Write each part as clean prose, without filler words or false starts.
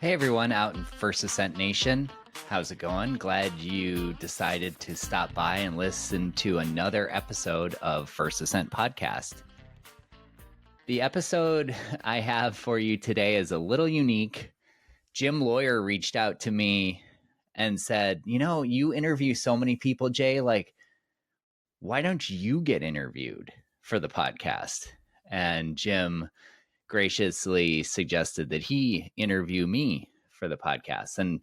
Hey everyone out in First Ascent Nation. How's it going? Glad you decided to stop by and listen to another episode of First Ascent Podcast. The episode I have for you today is a little unique. Jim Lawyer reached out to me and said, you interview so many people, Jay, why don't you get interviewed for the podcast? And Jim graciously suggested that he interview me for the podcast. And,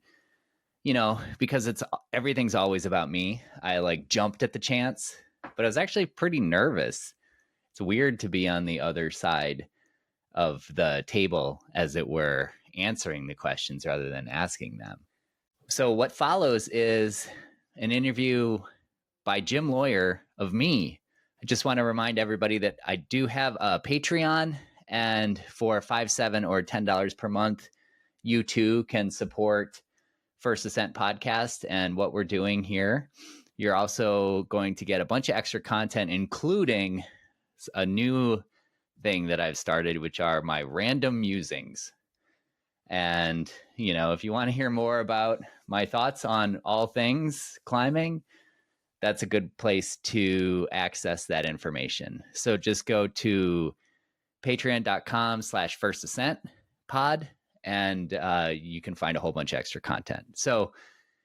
because everything's always about me, I jumped at the chance, but I was actually pretty nervous. It's weird to be on the other side of the table, as it were, answering the questions rather than asking them. So what follows is an interview by Jim Lawyer of me. I just want to remind everybody that I do have a Patreon, and for $5, $7, or $10 per month, you too can support First Ascent Podcast and what we're doing here. You're also going to get a bunch of extra content, including a new thing that I've started, which are my random musings. And, if you want to hear more about my thoughts on all things climbing, that's a good place to access that information. So just go to patreon.com/firstascentpod, and you can find a whole bunch of extra content. So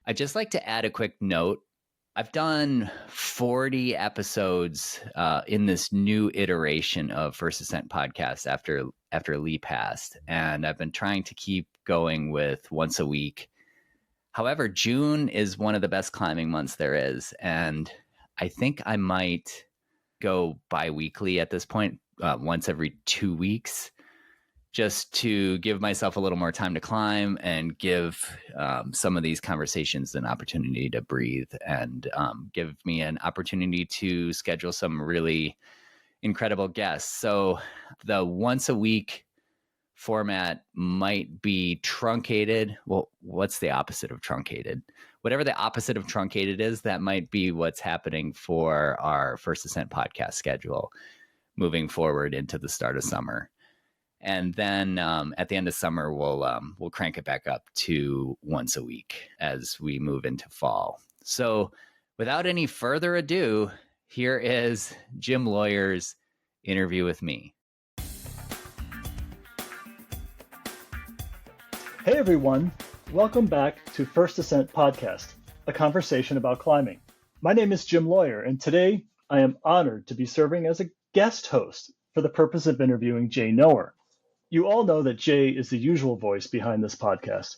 I'd just like to add a quick note. I've done 40 episodes in this new iteration of First Ascent Podcast after Lee passed, and I've been trying to keep going with once a week. However, June is one of the best climbing months there is, and I think I might go bi-weekly at this point, once every 2 weeks, just to give myself a little more time to climb and give some of these conversations an opportunity to breathe, and give me an opportunity to schedule some really incredible guests. So the once a week format might be truncated. Well, what's the opposite of truncated? Whatever the opposite of truncated is, that might be what's happening for our First Ascent Podcast schedule moving forward into the start of summer. And then at the end of summer, we'll crank it back up to once a week as we move into fall. So without any further ado, here is Jim Lawyer's interview with me. Hey everyone, welcome back to First Ascent Podcast, a conversation about climbing. My name is Jim Lawyer, and today I am honored to be serving as a guest host for the purpose of interviewing Jay Knower. You all know that Jay is the usual voice behind this podcast.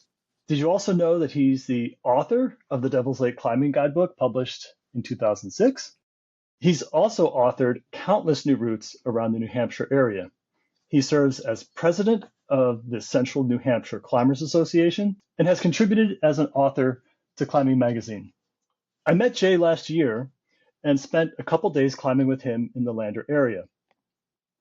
Did you also know that he's the author of the Devil's Lake Climbing Guidebook, published in 2006? He's also authored countless new routes around the New Hampshire area. He serves as president of the Central New Hampshire Climbers Association and has contributed as an author to Climbing Magazine. I met Jay last year and spent a couple days climbing with him in the Lander area.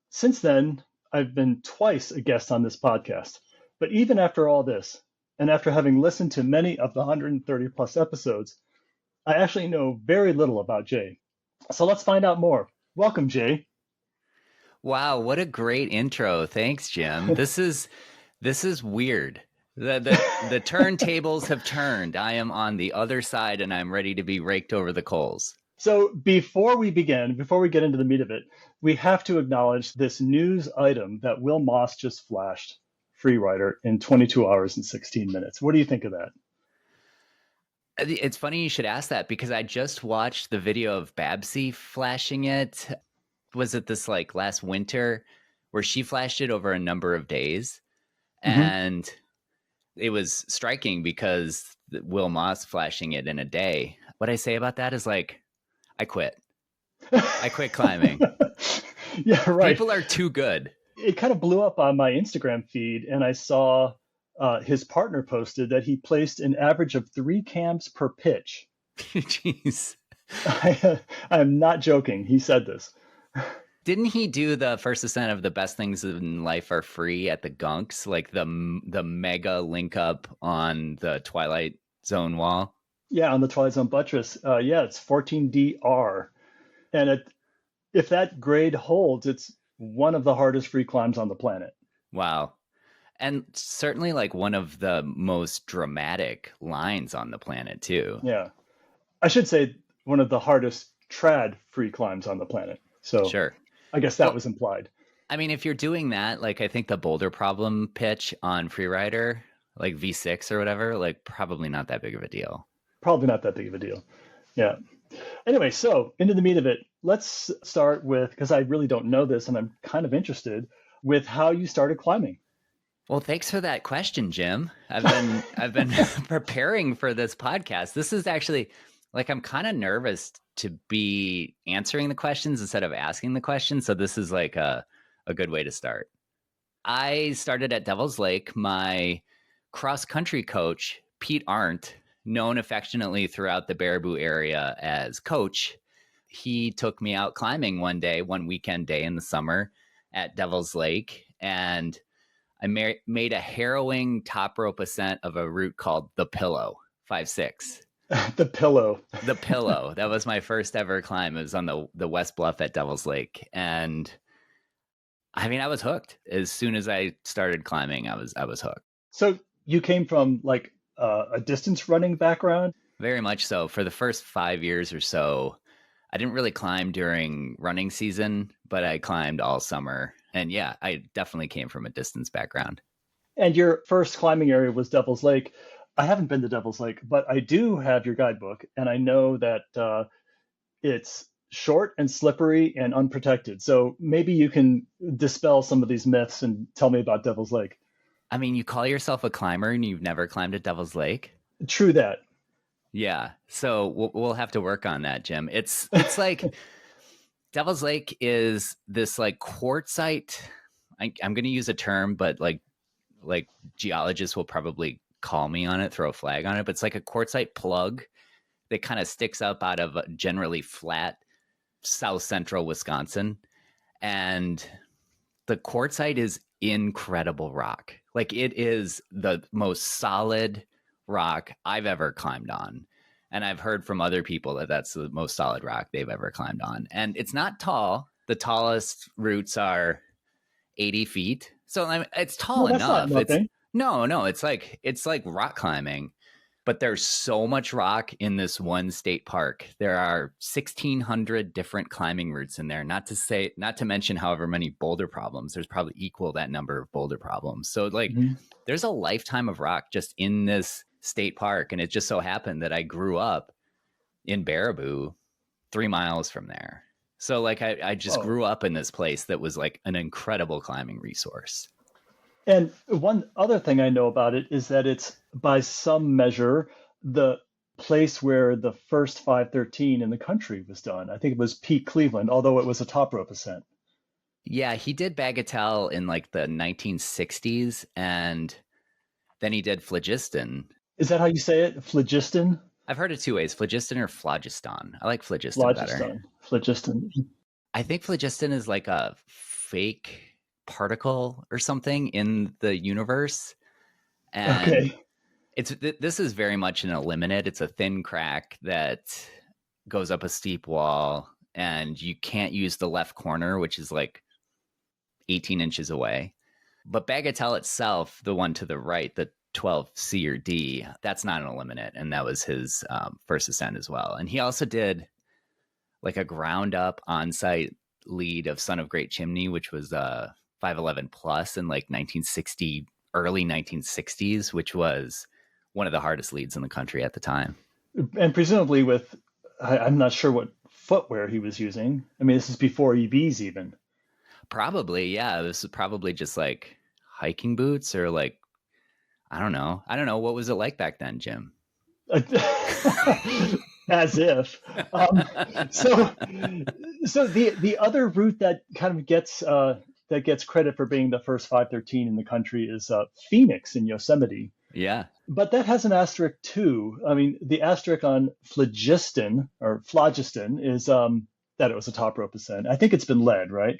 Since then, I've been twice a guest on this podcast, but even after all this, and after having listened to many of the 130 plus episodes, I actually know very little about Jay. So let's find out more. Welcome, Jay. Wow, what a great intro. Thanks, Jim. This is weird. The turntables have turned. I am on the other side and I'm ready to be raked over the coals. So before we get into the meat of it, we have to acknowledge this news item that Will Moss just flashed Freerider in 22 hours and 16 minutes. What do you think of that? It's funny you should ask that, because I just watched the video of Babsy flashing it. Was it this last winter where she flashed it over a number of days? Mm-hmm. And it was striking because Will Moss flashing it in a day. What I say about that is I quit. I quit climbing. Yeah, right. People are too good. It kind of blew up on my Instagram feed, and I saw his partner posted that he placed an average of 3 cams per pitch. Jeez. I'm not joking. He said this. Didn't he do the first ascent of the best things in life are free at the Gunks, the mega link up on the Twilight Zone wall? Yeah, on the Twilight Zone buttress. It's 14DR. And if that grade holds, it's one of the hardest free climbs on the planet. Wow. And certainly like one of the most dramatic lines on the planet too. Yeah. I should say one of the hardest trad-free climbs on the planet. So Sure. I guess that Well, was implied. I mean, if you're doing that, like I think the boulder problem pitch on Freerider, like V6 or whatever, like probably not that big of a deal. Probably not that big of a deal. Yeah. Anyway, so into the meat of it, let's start with, because I really don't know this and I'm kind of interested, with how you started climbing. Well, thanks for that question, Jim. I've been preparing for this podcast. This is actually like I'm kind of nervous to be answering the questions instead of asking the questions. So this is like a good way to start. I started at Devil's Lake. My cross country coach, Pete Arndt, known affectionately throughout the Baraboo area as Coach, he took me out climbing one weekend day in the summer at Devil's Lake. And I made a harrowing top rope ascent of a route called the Pillow 5-6. The pillow. The Pillow. That was my first ever climb. It was on the West Bluff at Devil's Lake. And I mean, I was hooked. As soon as I started climbing, I was hooked. So you came from like a distance running background? Very much so. For the first 5 years or so, I didn't really climb during running season, but I climbed all summer. And yeah, I definitely came from a distance background. And your first climbing area was Devil's Lake. I haven't been to Devil's Lake, but I do have your guidebook, and I know that it's short and slippery and unprotected. So maybe you can dispel some of these myths and tell me about Devil's Lake. I mean, you call yourself a climber and you've never climbed at Devil's Lake? True that. Yeah. So we'll have to work on that, Jim. It's like Devil's Lake is this like quartzite. I'm going to use a term, but like geologists will probably call me on it, throw a flag on it. But it's like a quartzite plug that kind of sticks up out of a generally flat south central Wisconsin. And the quartzite is incredible rock. Like it is the most solid rock I've ever climbed on. And I've heard from other people that that's the most solid rock they've ever climbed on. And it's not tall. The tallest routes are 80 feet. So I mean, it's tall enough. It's like rock climbing. But there's so much rock in this one state park. There are 1,600 different climbing routes in there. Not to mention however many boulder problems. There's probably equal that number of boulder problems. So like, there's a lifetime of rock just in this state park, and it just so happened that I grew up in Baraboo, 3 miles from there. So like, I just grew up in this place that was like an incredible climbing resource. And one other thing I know about it is that it's, by some measure, the place where the first 513 in the country was done. I think it was Pete Cleveland, although it was a top rope ascent. Yeah, he did Bagatelle in like the 1960s, and then he did Phlogiston. Is that how you say it? Phlogiston? I've heard it two ways, Phlogiston or Phlogiston. I like Phlogiston better. Phlogiston. I think Phlogiston is like a fake particle or something in the universe. And okay. This is very much an eliminate. It's a thin crack that goes up a steep wall, and you can't use the left corner, which is like 18 inches away. But Bagatelle itself, the one to the right, the 12C or D, that's not an eliminate. And that was his first ascent as well. And he also did like a ground up on-site lead of Son of Great Chimney, which was 511 plus in like 1960, early 1960s, which was one of the hardest leads in the country at the time. And presumably with, I'm not sure what footwear he was using. I mean, this is before EVs even. Probably, yeah. This is probably just like hiking boots or like, I don't know. What was it like back then, Jim? As if. So the other route that kind of gets credit for being the first 513 in the country is Phoenix in Yosemite. Yeah. But that has an asterisk too. I mean, the asterisk on Phlogiston is that it was a top rope ascent. I think it's been led, right?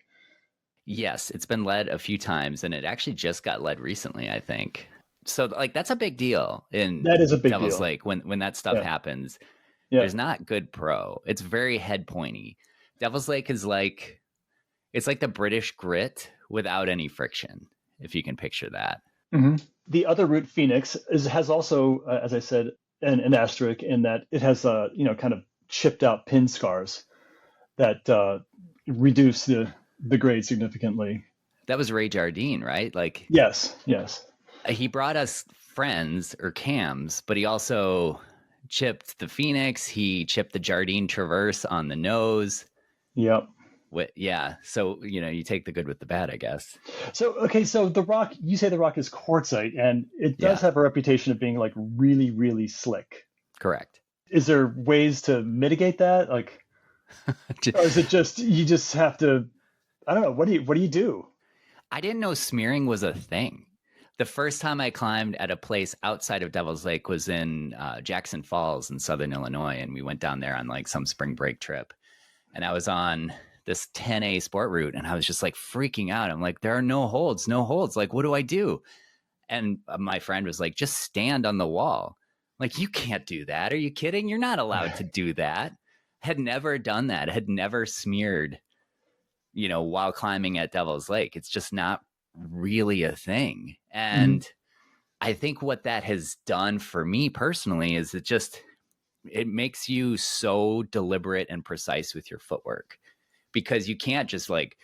Yes, it's been led a few times, and it actually just got led recently, I think. So like that's a big deal in Devil's Lake when that stuff happens. Yeah. There's not good pro. It's very head pointy. Devil's Lake is like, it's like the British grit without any friction, if you can picture that. Hmm. The other route, Phoenix, has also, as I said, an asterisk in that it has kind of chipped out pin scars that reduce the grade significantly. That was Ray Jardine, right? Like Yes, yes. he brought us friends or cams, but he also chipped the Phoenix. He chipped the Jardine Traverse on the nose. Yep. Yeah. So, you take the good with the bad, I guess. So, okay, so the rock, you say the rock is quartzite, and it does Yeah, have a reputation of being like really, really slick. correct. Is there ways to mitigate that? Like, or is it just you just have to, I don't know, what do you do? I didn't know smearing was a thing. The first time I climbed at a place outside of Devil's Lake was in Jackson Falls in Southern Illinois. And we went down there on like some spring break trip. And I was on this 10A sport route and I was just like freaking out. I'm like, there are no holds, no holds. Like, what do I do? And my friend was like, just stand on the wall. Like, you can't do that. Are you kidding? You're not allowed to do that. Had never done that. Had never smeared, while climbing at Devil's Lake. It's just not really a thing. Mhm. And I think what that has done for me personally is it makes you so deliberate and precise with your footwork, because you can't just like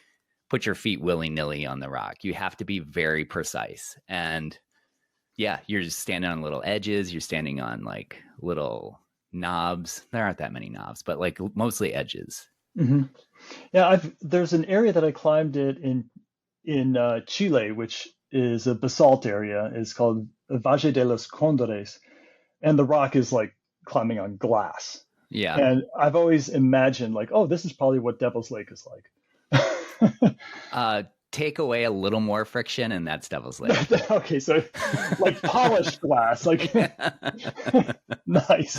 put your feet willy-nilly on the rock. You have to be very precise. And yeah, you're just standing on little edges. You're standing on like little knobs. There aren't that many knobs, but like mostly edges. Hmm. Yeah, there's an area that I climbed it in Chile, which is a basalt area. It's called Valle de los Condores, and the rock is like climbing on glass. Yeah. And I've always imagined like, oh, this is probably what Devil's Lake is like. Take away a little more friction and that's Devil's Lake. Okay, so like polished glass, like nice.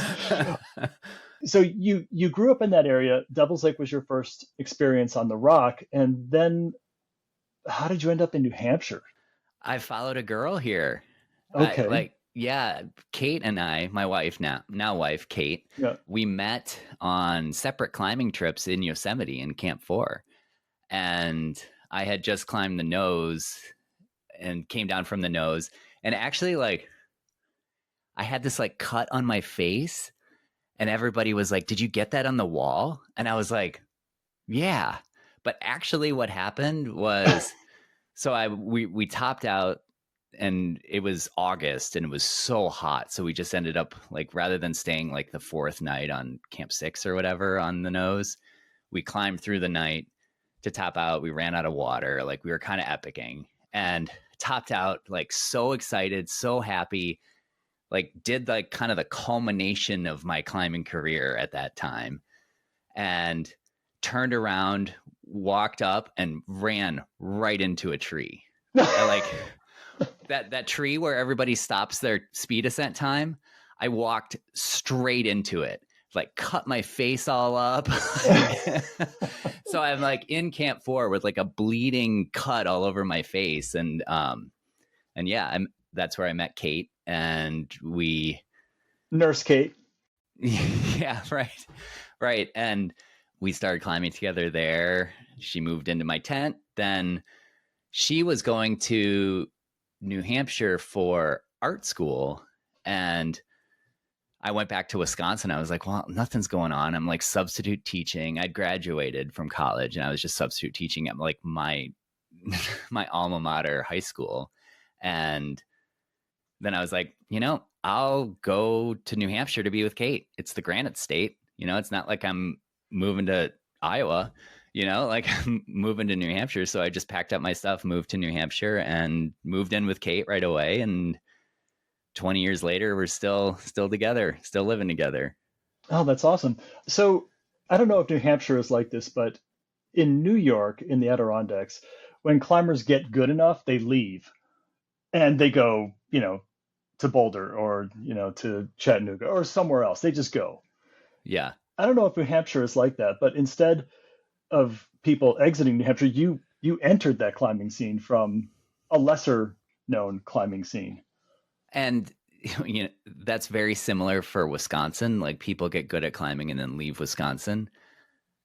So you grew up in that area. Devil's Lake was your first experience on the rock, and then how did you end up in New Hampshire? I followed a girl here. Okay. Yeah, Kate and I, my wife now wife Kate, Yeah. we met on separate climbing trips in Yosemite in Camp 4. And I had just climbed the nose and came down from the nose. And actually, like, I had this like cut on my face, and everybody was like, "Did you get that on the wall?" And I was like, "Yeah." But actually, what happened was, we topped out, and it was August, and it was so hot. So we just ended up like, rather than staying like the fourth night on Camp 6 or whatever on the nose, we climbed through the night to top out. We ran out of water. Like, we were kind of epicking and topped out, like so excited, so happy, like did like kind of the culmination of my climbing career at that time, and turned around, walked up and ran right into a tree. I like that tree where everybody stops their speed ascent time. I walked straight into it, like cut my face all up. So I'm like in Camp 4 with like a bleeding cut all over my face. And yeah, that's where I met Kate, and we Nurse Kate. yeah, right. And we started climbing together there. She moved into my tent. Then she was going to New Hampshire for art school, and I went back to Wisconsin. I was like, well, nothing's going on. I'm like substitute teaching. I'd graduated from college and I was just substitute teaching at like my alma mater high school. And then I was like, I'll go to New Hampshire to be with Kate. It's the Granite State. It's not like I'm moving to Iowa, like I'm moving to New Hampshire. So I just packed up my stuff, moved to New Hampshire, and moved in with Kate right away. And 20 years later, we're still together, still living together. Oh, that's awesome. So I don't know if New Hampshire is like this, but in New York, in the Adirondacks, when climbers get good enough, they leave and they go, to Boulder or, to Chattanooga or somewhere else. They just go. Yeah. I don't know if New Hampshire is like that, but instead of people exiting New Hampshire, you entered that climbing scene from a lesser known climbing scene. And that's very similar for Wisconsin. Like, people get good at climbing and then leave Wisconsin.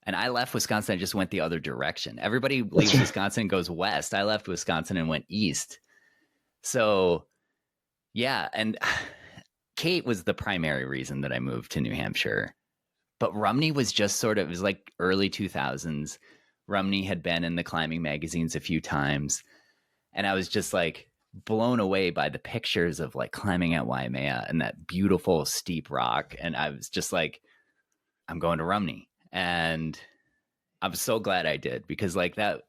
And I left Wisconsin, I just went the other direction. Everybody leaves Wisconsin and goes west. I left Wisconsin and went east. So yeah, and Kate was the primary reason that I moved to New Hampshire. But Rumney was just sort of, it was like early 2000s. Rumney had been in the climbing magazines a few times. And I was just like blown away by the pictures of like climbing at Waimea and that beautiful steep rock. And I was just like, I'm going to Rumney. And I'm so glad I did, because like that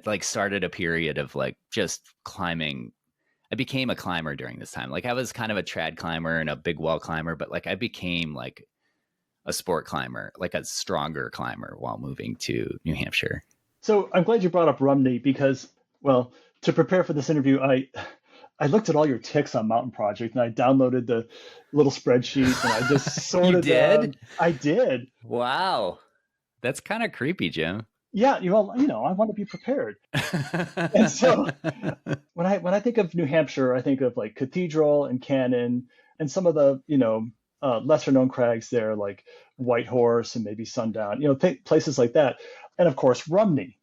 like started a period of like just climbing. I became a climber during this time. Like I was kind of a trad climber and a big wall climber, but like I became like a sport climber, like a stronger climber while moving to New Hampshire. So I'm glad you brought up Rumney because, well, to prepare for this interview, I looked at all your ticks on Mountain Project and I downloaded the little spreadsheet and I just You sorted did? them. I did. Wow. That's kind of creepy, Jim. Yeah, I want to be prepared. And so when I think of New Hampshire, I think of like Cathedral and Cannon and some of the, lesser known crags there like Whitehorse and maybe Sundown, places like that. And of course, Rumney,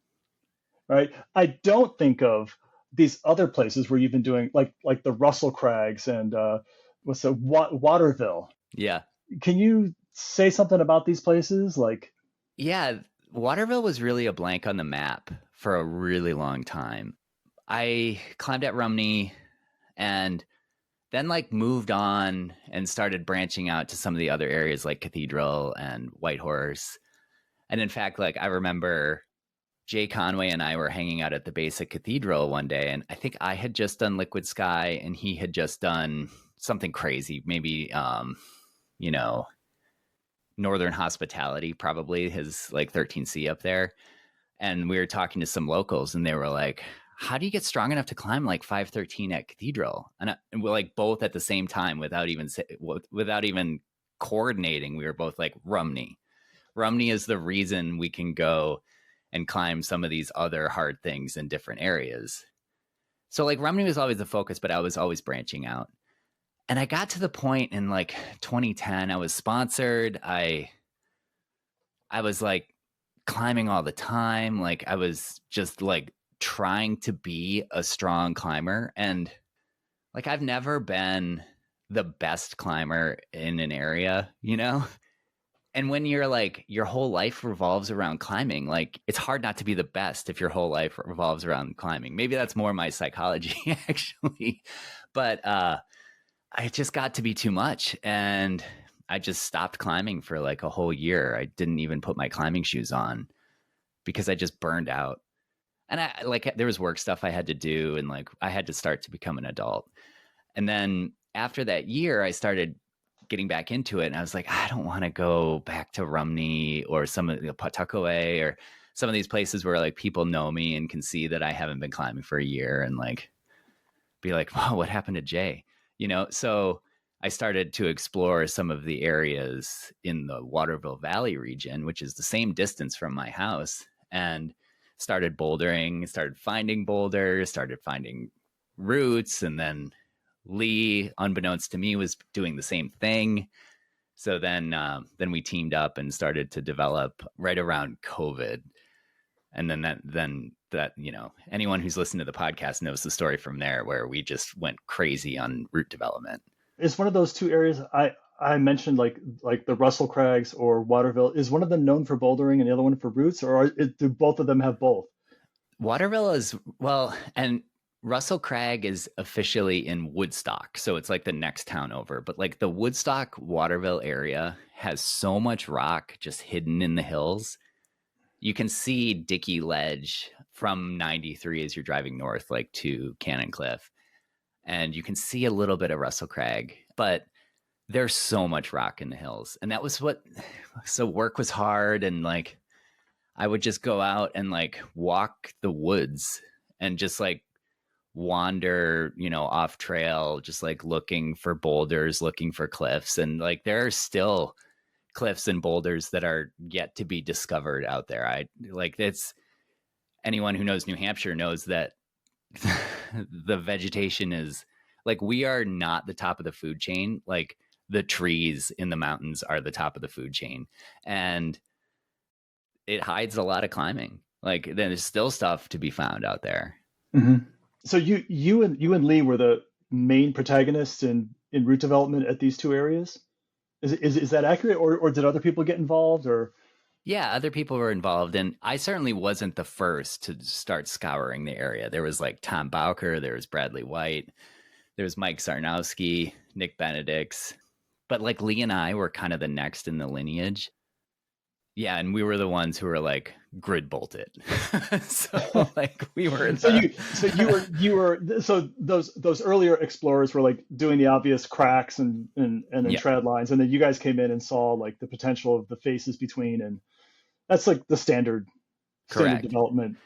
right? I don't think of these other places where you've been doing like the Russell Crags and what's the Waterville. Yeah. Can you say something about these places? Like, Yeah. Waterville was really a blank on the map for a really long time. I climbed at Rumney and then like moved on and started branching out to some of the other areas like Cathedral and Whitehorse. And in fact, like I remember Jay Conway and I were hanging out at the base of Cathedral one day, and I think I had just done Liquid Sky and he had just done something crazy, maybe Northern Hospitality, probably his like 13C up there. And we were talking to some locals and they were like, how do you get strong enough to climb like 513 at Cathedral? And we're like both at the same time without even coordinating. We were both like, Rumney. Rumney is the reason we can go and climb some of these other hard things in different areas. So like Rumney was always the focus, but I was always branching out. And I got to the point in like 2010, I was sponsored. I was like climbing all the time. Like I was just like trying to be a strong climber. And like I've never been the best climber in an area, And when you're like your whole life revolves around climbing, like it's hard not to be the best if your whole life revolves around climbing. Maybe that's more my psychology actually. But I just got to be too much and I just stopped climbing for like a whole year. I didn't even put my climbing shoes on because I just burned out. And I like there was work stuff I had to do and like I had to start to become an adult. And then after that year, I started getting back into it and I was like, I don't want to go back to Rumney or some of the Pawtuckaway or some of these places where like people know me and can see that I haven't been climbing for a year and like be like, wow, what happened to Jay? So I started to explore some of the areas in the Waterville Valley region, which is the same distance from my house, and started bouldering, started finding boulders, started finding routes. And then Lee, unbeknownst to me, was doing the same thing. So then we teamed up and started to develop right around COVID. And then that, anyone who's listened to the podcast knows the story from there, where we just went crazy on route development. is one of those two areas I mentioned, like the Russell Crags or Waterville, is one of them known for bouldering and the other one for routes, or do both of them have both? Waterville is, well, and Russell Crag is officially in Woodstock. So it's like the next town over. But like the Woodstock Waterville area has so much rock just hidden in the hills. You can see Dickey Ledge from 93 as you're driving north, like to Cannon Cliff. And you can see a little bit of Russell Crag, but there's so much rock in the hills. And that was so work was hard. And like, I would just go out and like walk the woods and just like wander, off trail, just like looking for boulders, looking for cliffs. And like, there are still cliffs and boulders that are yet to be discovered out there. It's anyone who knows New Hampshire knows that the vegetation is like, we are not the top of the food chain. Like the trees in the mountains are the top of the food chain, and it hides a lot of climbing. Like there's still stuff to be found out there. Mm-hmm. So you and Lee were the main protagonists in route development at these two areas. Is that accurate, or did other people get involved, or? Yeah, other people were involved, and I certainly wasn't the first to start scouring the area. There was like Tom Bowker, there was Bradley White, there was Mike Sarnowski, Nick Benedicts, but like Lee and I were kind of the next in the lineage. Yeah, and we were the ones who were like grid bolted. So like we were So the so those earlier explorers were like doing the obvious cracks and then yeah, trad lines, and then you guys came in and saw like the potential of the faces between, and that's like the standard correct. development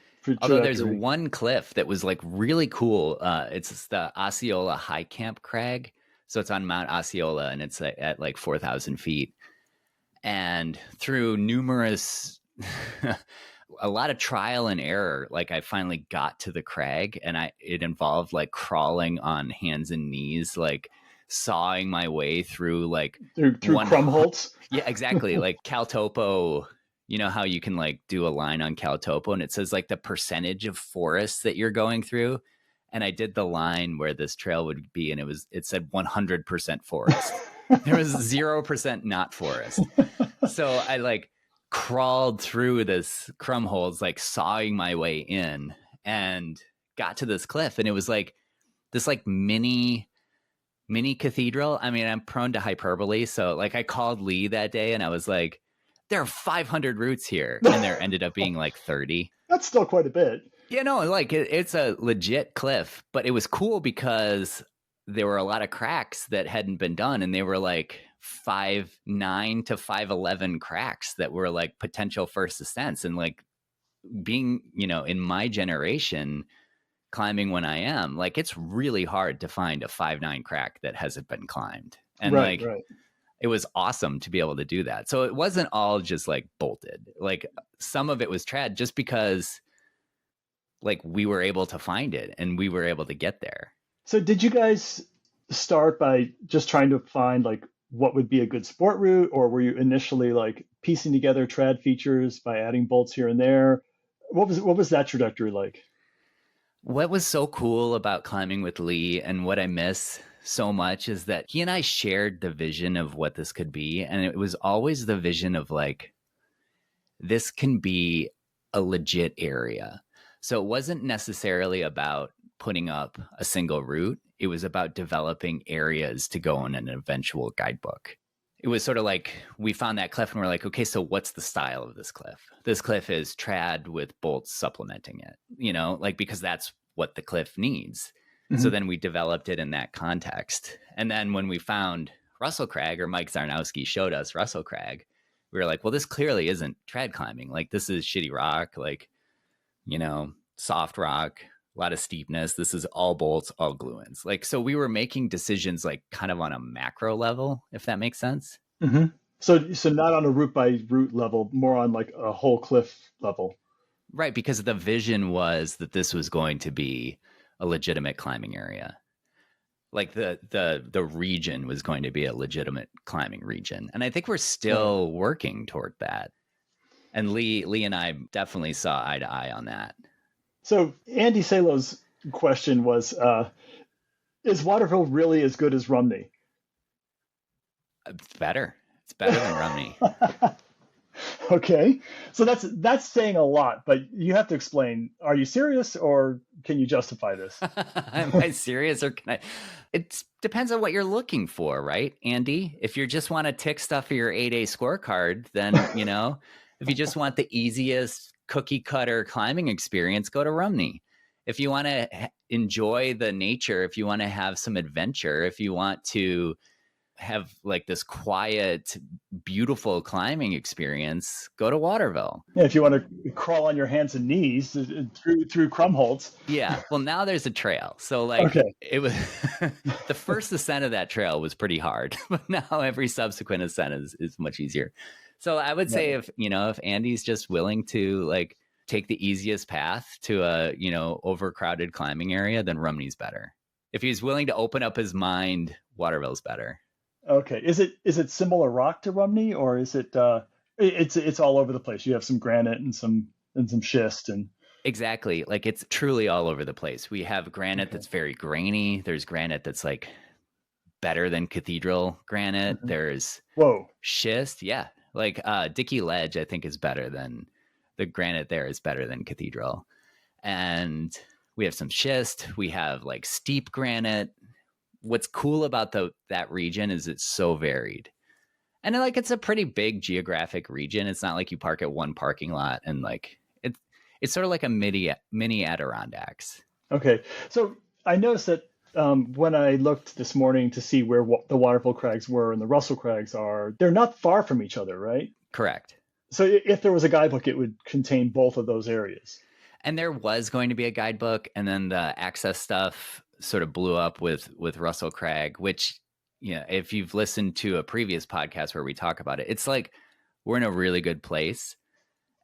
Although there's trajectory. one cliff that was like really cool. It's the Osceola High Camp Crag. So it's on Mount Osceola and it's at like 4,000 feet. And through numerous, a lot of trial and error, like I finally got to the crag, and it involved like crawling on hands and knees, like sawing my way through like Through one. Crumholtz. Yeah, exactly. Like Caltopo, you know how you can like do a line on Caltopo and it says like the percentage of forest that you're going through. And I did the line where this trail would be, and it said 100% forest. There was 0% not forest. So I like crawled through this crumb holes, like sawing my way in, and got to this cliff. And it was like this like mini cathedral. I mean, I'm prone to hyperbole. So like I called Lee that day and I was like, there are 500 routes here. And there ended up being like 30. That's still quite a bit. You know, like it's a legit cliff, but it was cool because there were a lot of cracks that hadn't been done. And they were like 5'9" to 5'11" cracks that were like potential first ascents. And like being, in my generation, climbing when I am, like it's really hard to find a 5'9" crack that hasn't been climbed. And Right, like right. it was awesome to be able to do that. So it wasn't all just like bolted. Like some of it was trad just because like we were able to find it and we were able to get there. So did you guys start by just trying to find like what would be a good sport route, or were you initially like piecing together trad features by adding bolts here and there? What was that trajectory like? What was so cool about climbing with Lee and what I miss so much is that he and I shared the vision of what this could be. And it was always the vision of like, this can be a legit area. So it wasn't necessarily about putting up a single route. It was about developing areas to go in an eventual guidebook. It was sort of like we found that cliff and we're like, okay, so what's the style of this cliff? This cliff is trad with bolts supplementing it, like because that's what the cliff needs. So Mhm. then we developed it in that context. And then when we found Russell Crag, or Mike Zarnowski showed us Russell Crag, we were like, well, this clearly isn't trad climbing. Like this is shitty rock, like, soft rock, a lot of steepness. This is all bolts, all glue-ins. Like, so we were making decisions like kind of on a macro level, if that makes sense. Mhm. So not on a route by route level, more on like a whole cliff level. Right, because the vision was that this was going to be a legitimate climbing area. Like the region was going to be a legitimate climbing region. And I think we're Right. still working toward that. And Lee and I definitely saw eye to eye on that. So Andy Salo's question was, is Waterville really as good as Rumney? It's better. It's better than Rumney. Okay, so that's saying a lot, but you have to explain. Are you serious, or can you justify this? Am I serious, or can I? It depends on what you're looking for, right, Andy? If you just want to tick stuff for your 8A scorecard, then, if you just want the easiest cookie cutter climbing experience, go to Rumney. If you want to enjoy the nature, if you want to have some adventure, if you want to have like this quiet, beautiful climbing experience, go to Waterville. Yeah, if you want to crawl on your hands and knees through Crumholtz. Yeah. Well, now there's a trail. So like Okay. it was the first ascent of that trail was pretty hard, but now every subsequent ascent is much easier. So I would say Right. if Andy's just willing to like take the easiest path to a, overcrowded climbing area, then Rumney's better. If he's willing to open up his mind, Waterville's better. Okay. Is it similar rock to Rumney, or is it's all over the place? You have some granite and some schist and. Exactly. Like it's truly all over the place. We have granite Okay. that's very grainy. There's granite that's like better than cathedral granite. Mhm. There's Whoa. schist. Yeah. Like Dickey Ledge, I think is better than the granite there is better than cathedral. And we have some schist. We have like steep granite. What's cool about that region is it's so varied. And like it's a pretty big geographic region. It's not like you park at one parking lot and like it's sort of like a mini Adirondacks. Okay. So I noticed that when I looked this morning to see where the Waterville Crags were and the Russell Crags are, they're not far from each other, right? Correct. So if there was a guidebook, it would contain both of those areas. And there was going to be a guidebook, and then the access stuff sort of blew up with Russell Crag, which, you know, if you've listened to a previous podcast where we talk about it, it's like we're in a really good place.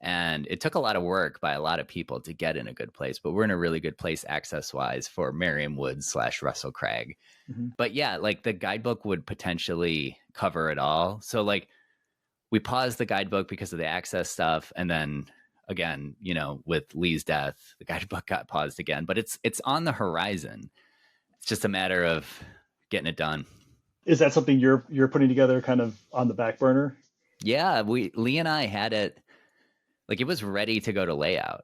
And it took a lot of work by a lot of people to get in a good place, but we're in a really good place access wise for Merriam Woods / Russell Crag. Hmm. But yeah, like the guidebook would potentially cover it all. So like we paused the guidebook because of the access stuff. And then again, you know, with Lee's death, the guidebook got paused again, but it's on the horizon. It's just a matter of getting it done. Is that something you're putting together kind of on the back burner? Yeah, Lee and I had it like it was ready to go to layout.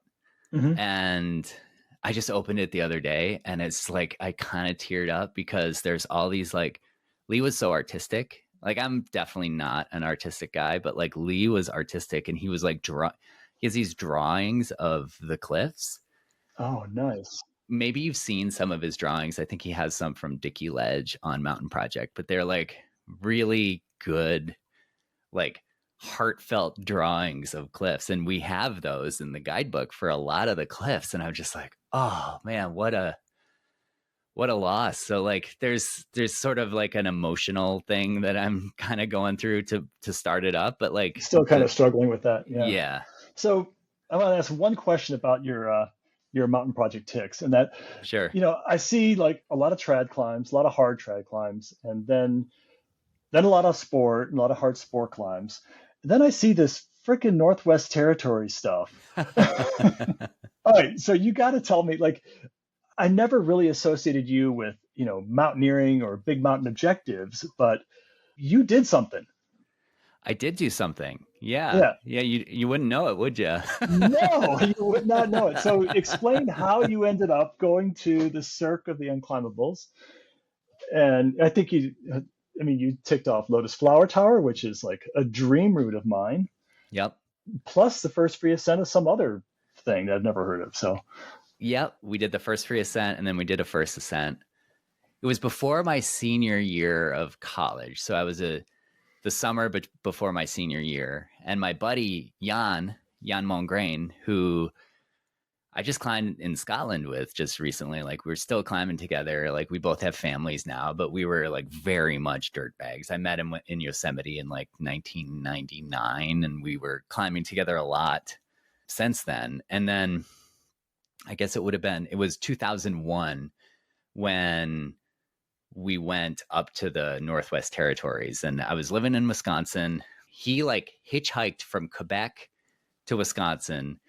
Hmm. And I just opened it the other day and it's like I kind of teared up because there's all these like Lee was so artistic. Like I'm definitely not an artistic guy, but like Lee was artistic and he was like he has these drawings of the cliffs. Oh, nice. Maybe you've seen some of his drawings. I think he has some from Dickey Ledge on Mountain Project, but they're like really good, like heartfelt drawings of cliffs. And we have those in the guidebook for a lot of the cliffs. And I'm just like, oh man, what a loss. So like there's sort of like an emotional thing that I'm kind of going through to start it up. But like Still kind of struggling with that. Yeah. yeah, So I want to ask one question about your mountain project ticks, and that, sure. I see like a lot of trad climbs, a lot of hard trad climbs, and then a lot of sport, and a lot of hard sport climbs. And then I see this freaking Northwest Territory stuff. All right, so you got to tell me, like, I never really associated you with, mountaineering or big mountain objectives, but you did something. I did do something. Yeah. Yeah. Yeah. You wouldn't know it, would you? No, you would not know it. So explain how you ended up going to the Cirque of the Unclimbables. And I think you ticked off Lotus Flower Tower, which is like a dream route of mine, Yep. plus the first free ascent of some other thing that I've never heard of. So, Yep. We did the first free ascent and then we did a first ascent. It was before my senior year of college. So I was the summer before my senior year. And my buddy, Jan Mongrain, who I just climbed in Scotland with just recently. Like we're still climbing together. Like we both have families now, but we were like very much dirtbags. I met him in Yosemite in like 1999 and we were climbing together a lot since then. And then I guess it was 2001 when we went up to the Northwest Territories and I was living in Wisconsin. He like hitchhiked from Quebec to Wisconsin.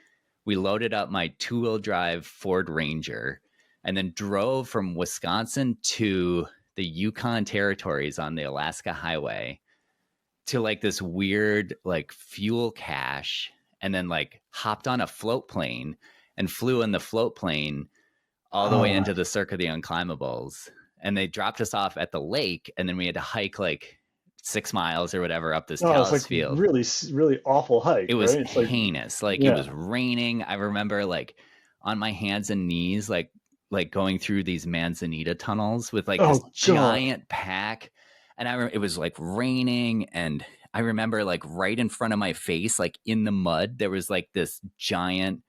We loaded up my 2-wheel drive Ford Ranger and then drove from Wisconsin to the Yukon Territories on the Alaska Highway to like this weird like fuel cache and then like hopped on a float plane and flew in the float plane all the way oh, into the Cirque of the Unclimbables. And they dropped us off at the lake and then we had to hike like 6 miles or whatever up this no, it's talus like field. really, really awful hike, It was right? It's like, heinous. Like it yeah. was raining. I remember like on my hands and knees, like going through these Manzanita tunnels with like this Oh, God. giant pack. And it was like raining. And I remember like right in front of my face, like in the mud, there was like this giant,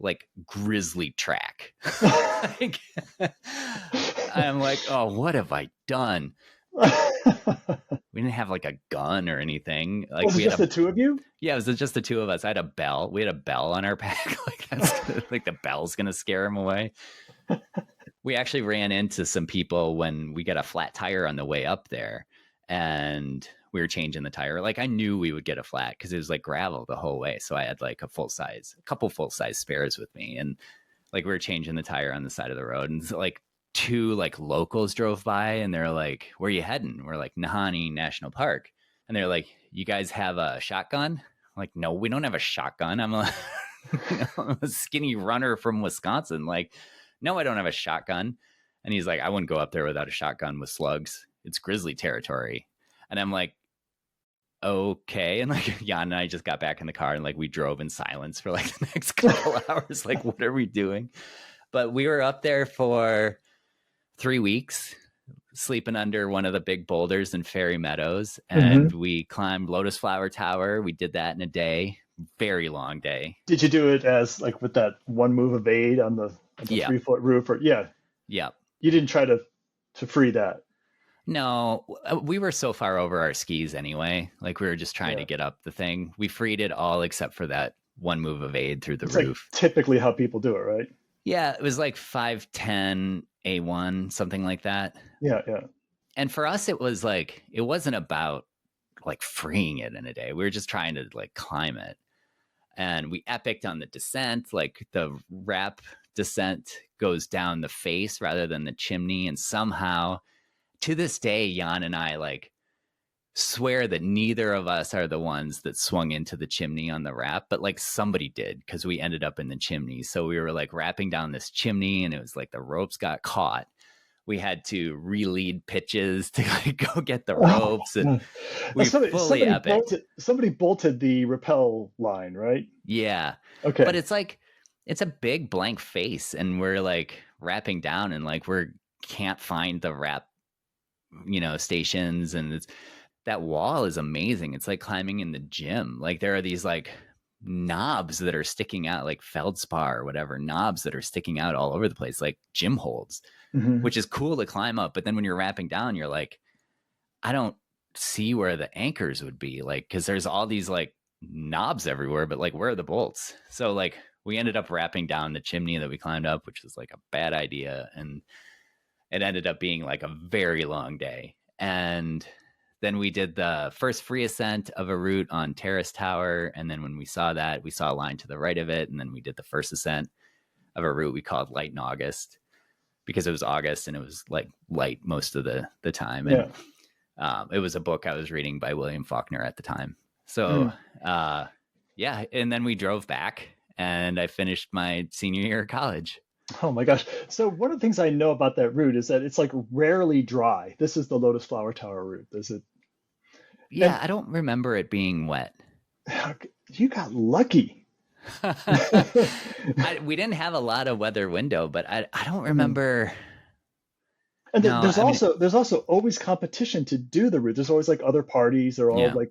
like grizzly track. Like, I'm like, oh, what have I done? We didn't have like a gun or anything. Like Was it we had just the two of you? yeah, it was just the two of us. I had a bell. We had a bell on our pack. Like that's like the bell's gonna scare him away. We actually ran into some people when we got a flat tire on the way up there, and we were changing the tire. Like I knew we would get a flat because it was like gravel the whole way. So I had like a couple full size spares with me. And like we were changing the tire on the side of the road. And so, like two like locals drove by and they're like, where are you heading? We're like, Nahanni National Park. And they're like, you guys have a shotgun? I'm like, no, we don't have a shotgun. I'm a, I'm a skinny runner from Wisconsin. Like, no, I don't have a shotgun. And he's like, I wouldn't go up there without a shotgun with slugs. It's grizzly territory. And I'm like, okay. And like Jan and I just got back in the car and like we drove in silence for like the next couple hours. Like, what are we doing? But we were up there for 3 weeks, sleeping under one of the big boulders in Fairy Meadows. And we climbed Lotus Flower Tower. We did that in a day. Very long day. Did you do it as like with that one move of aid on the 3-foot roof? Or yeah. You didn't try to free that. No, we were so far over our skis anyway. Like we were just trying to get up the thing. We freed it all except for that one move of aid through the roof. Like typically how people do it, right? Yeah, it was like 510 A1, something like that. Yeah. And for us, it was like, it wasn't about like freeing it in a day. We were just trying to like climb it. And we epicked on the descent, like the wrap descent goes down the face rather than the chimney. And somehow to this day, Jan and I like swear that neither of us are the ones that swung into the chimney on the wrap, but like somebody did because we ended up in the chimney. So we were like wrapping down this chimney and it was like the ropes got caught. We had to re-lead pitches to like go get the ropes, and we fully epic. Somebody bolted the rappel line, right? Yeah. Okay. But it's like it's a big blank face, and we're like wrapping down, and like can't find the wrap, stations, and that wall is amazing. It's like climbing in the gym. Like there are these like knobs that are sticking out, like feldspar or whatever, knobs that are sticking out all over the place, like gym holds. Which is cool to climb up. But then when you're wrapping down, you're like, I don't see where the anchors would be. Like, because there's all these like knobs everywhere, but like, where are the bolts? So like we ended up wrapping down the chimney that we climbed up, which was like a bad idea. And it ended up being like a very long day. And then we did the first free ascent of a route on Terrace Tower. And then when we saw that, we saw a line to the right of it. And then we did the first ascent of a route we called Light in August, because it was August and it was like light most of the time. And it was a book I was reading by William Faulkner at the time. So and then we drove back and I finished my senior year of college. Oh my gosh. So one of the things I know about that route is that it's like rarely dry. This is the Lotus Flower Tower route. Is it? Yeah, and I don't remember it being wet. You got lucky. We didn't have a lot of weather window, but I don't remember. And there's also always competition to do the route. There's always like other parties. They're all like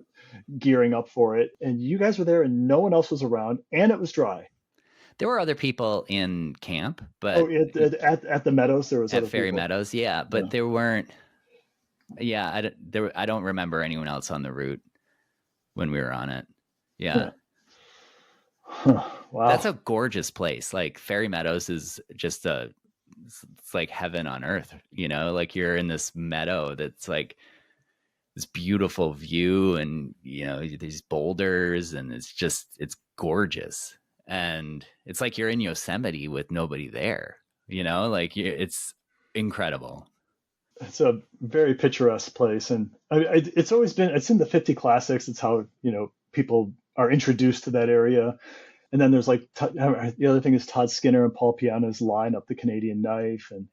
gearing up for it. And you guys were there and no one else was around and it was dry. There were other people in camp, but at the meadows, there was at Fairy Meadows. Yeah. But there weren't. Yeah. I don't remember anyone else on the route when we were on it. Yeah. Wow. That's a gorgeous place. Like Fairy Meadows is just it's like heaven on earth, like you're in this meadow that's like this beautiful view and, these boulders and it's gorgeous. And it's like you're in Yosemite with nobody there, like it's incredible. It's a very picturesque place. And it's in the 50 classics. It's how, people are introduced to that area. And then there's like the other thing is Todd Skinner and Paul Piana's line up the Canadian Knife, and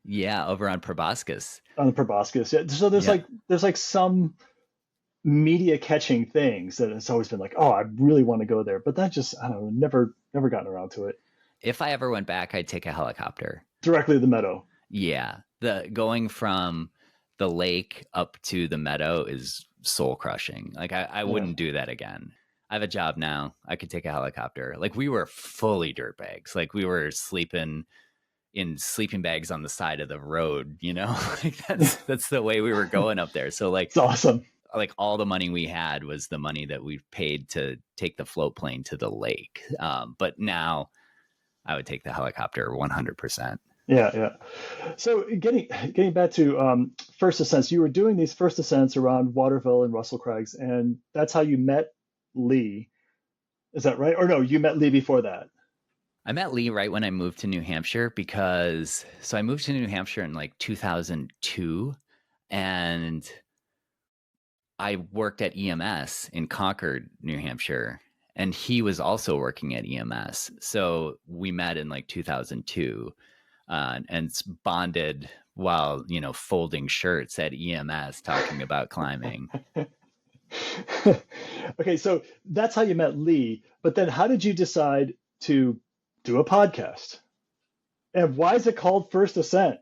over on Proboscis. On the Proboscis, So there's like some media catching things that it's always been like, oh, I really want to go there, but that just I don't know, never gotten around to it. If I ever went back, I'd take a helicopter directly to the meadow. Yeah, the going from the lake up to the meadow is soul crushing. Like I wouldn't do that again. I have a job now. I could take a helicopter. Like we were fully dirtbags. Like we were sleeping in sleeping bags on the side of the road, like that's the way we were going up there. So like, it's awesome. Like all the money we had was the money that we paid to take the float plane to the lake. But now I would take the helicopter 100%. Yeah. So getting back to first ascents. You were doing these first ascents around Waterville and Russell Crags, and that's how you met Lee. Is that right? Or no, you met Lee before that. I met Lee right when I moved to New Hampshire so I moved to New Hampshire in like 2002, and I worked at EMS in Concord, New Hampshire, and he was also working at EMS. So we met in like 2002 and bonded while, folding shirts at EMS talking about climbing. Okay, so that's how you met Lee. But then how did you decide to do a podcast? And why is it called First Ascent?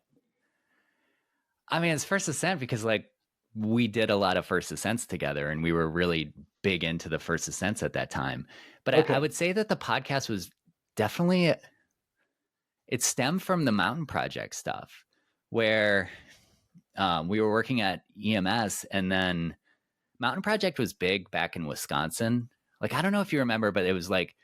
I mean, it's First Ascent because like we did a lot of First Ascents together and we were really big into the First Ascents at that time. But Okay. I would say that the podcast was definitely, it stemmed from the Mountain Project stuff where we were working at EMS, and then Mountain Project was big back in Wisconsin. Like, I don't know if you remember, but it was like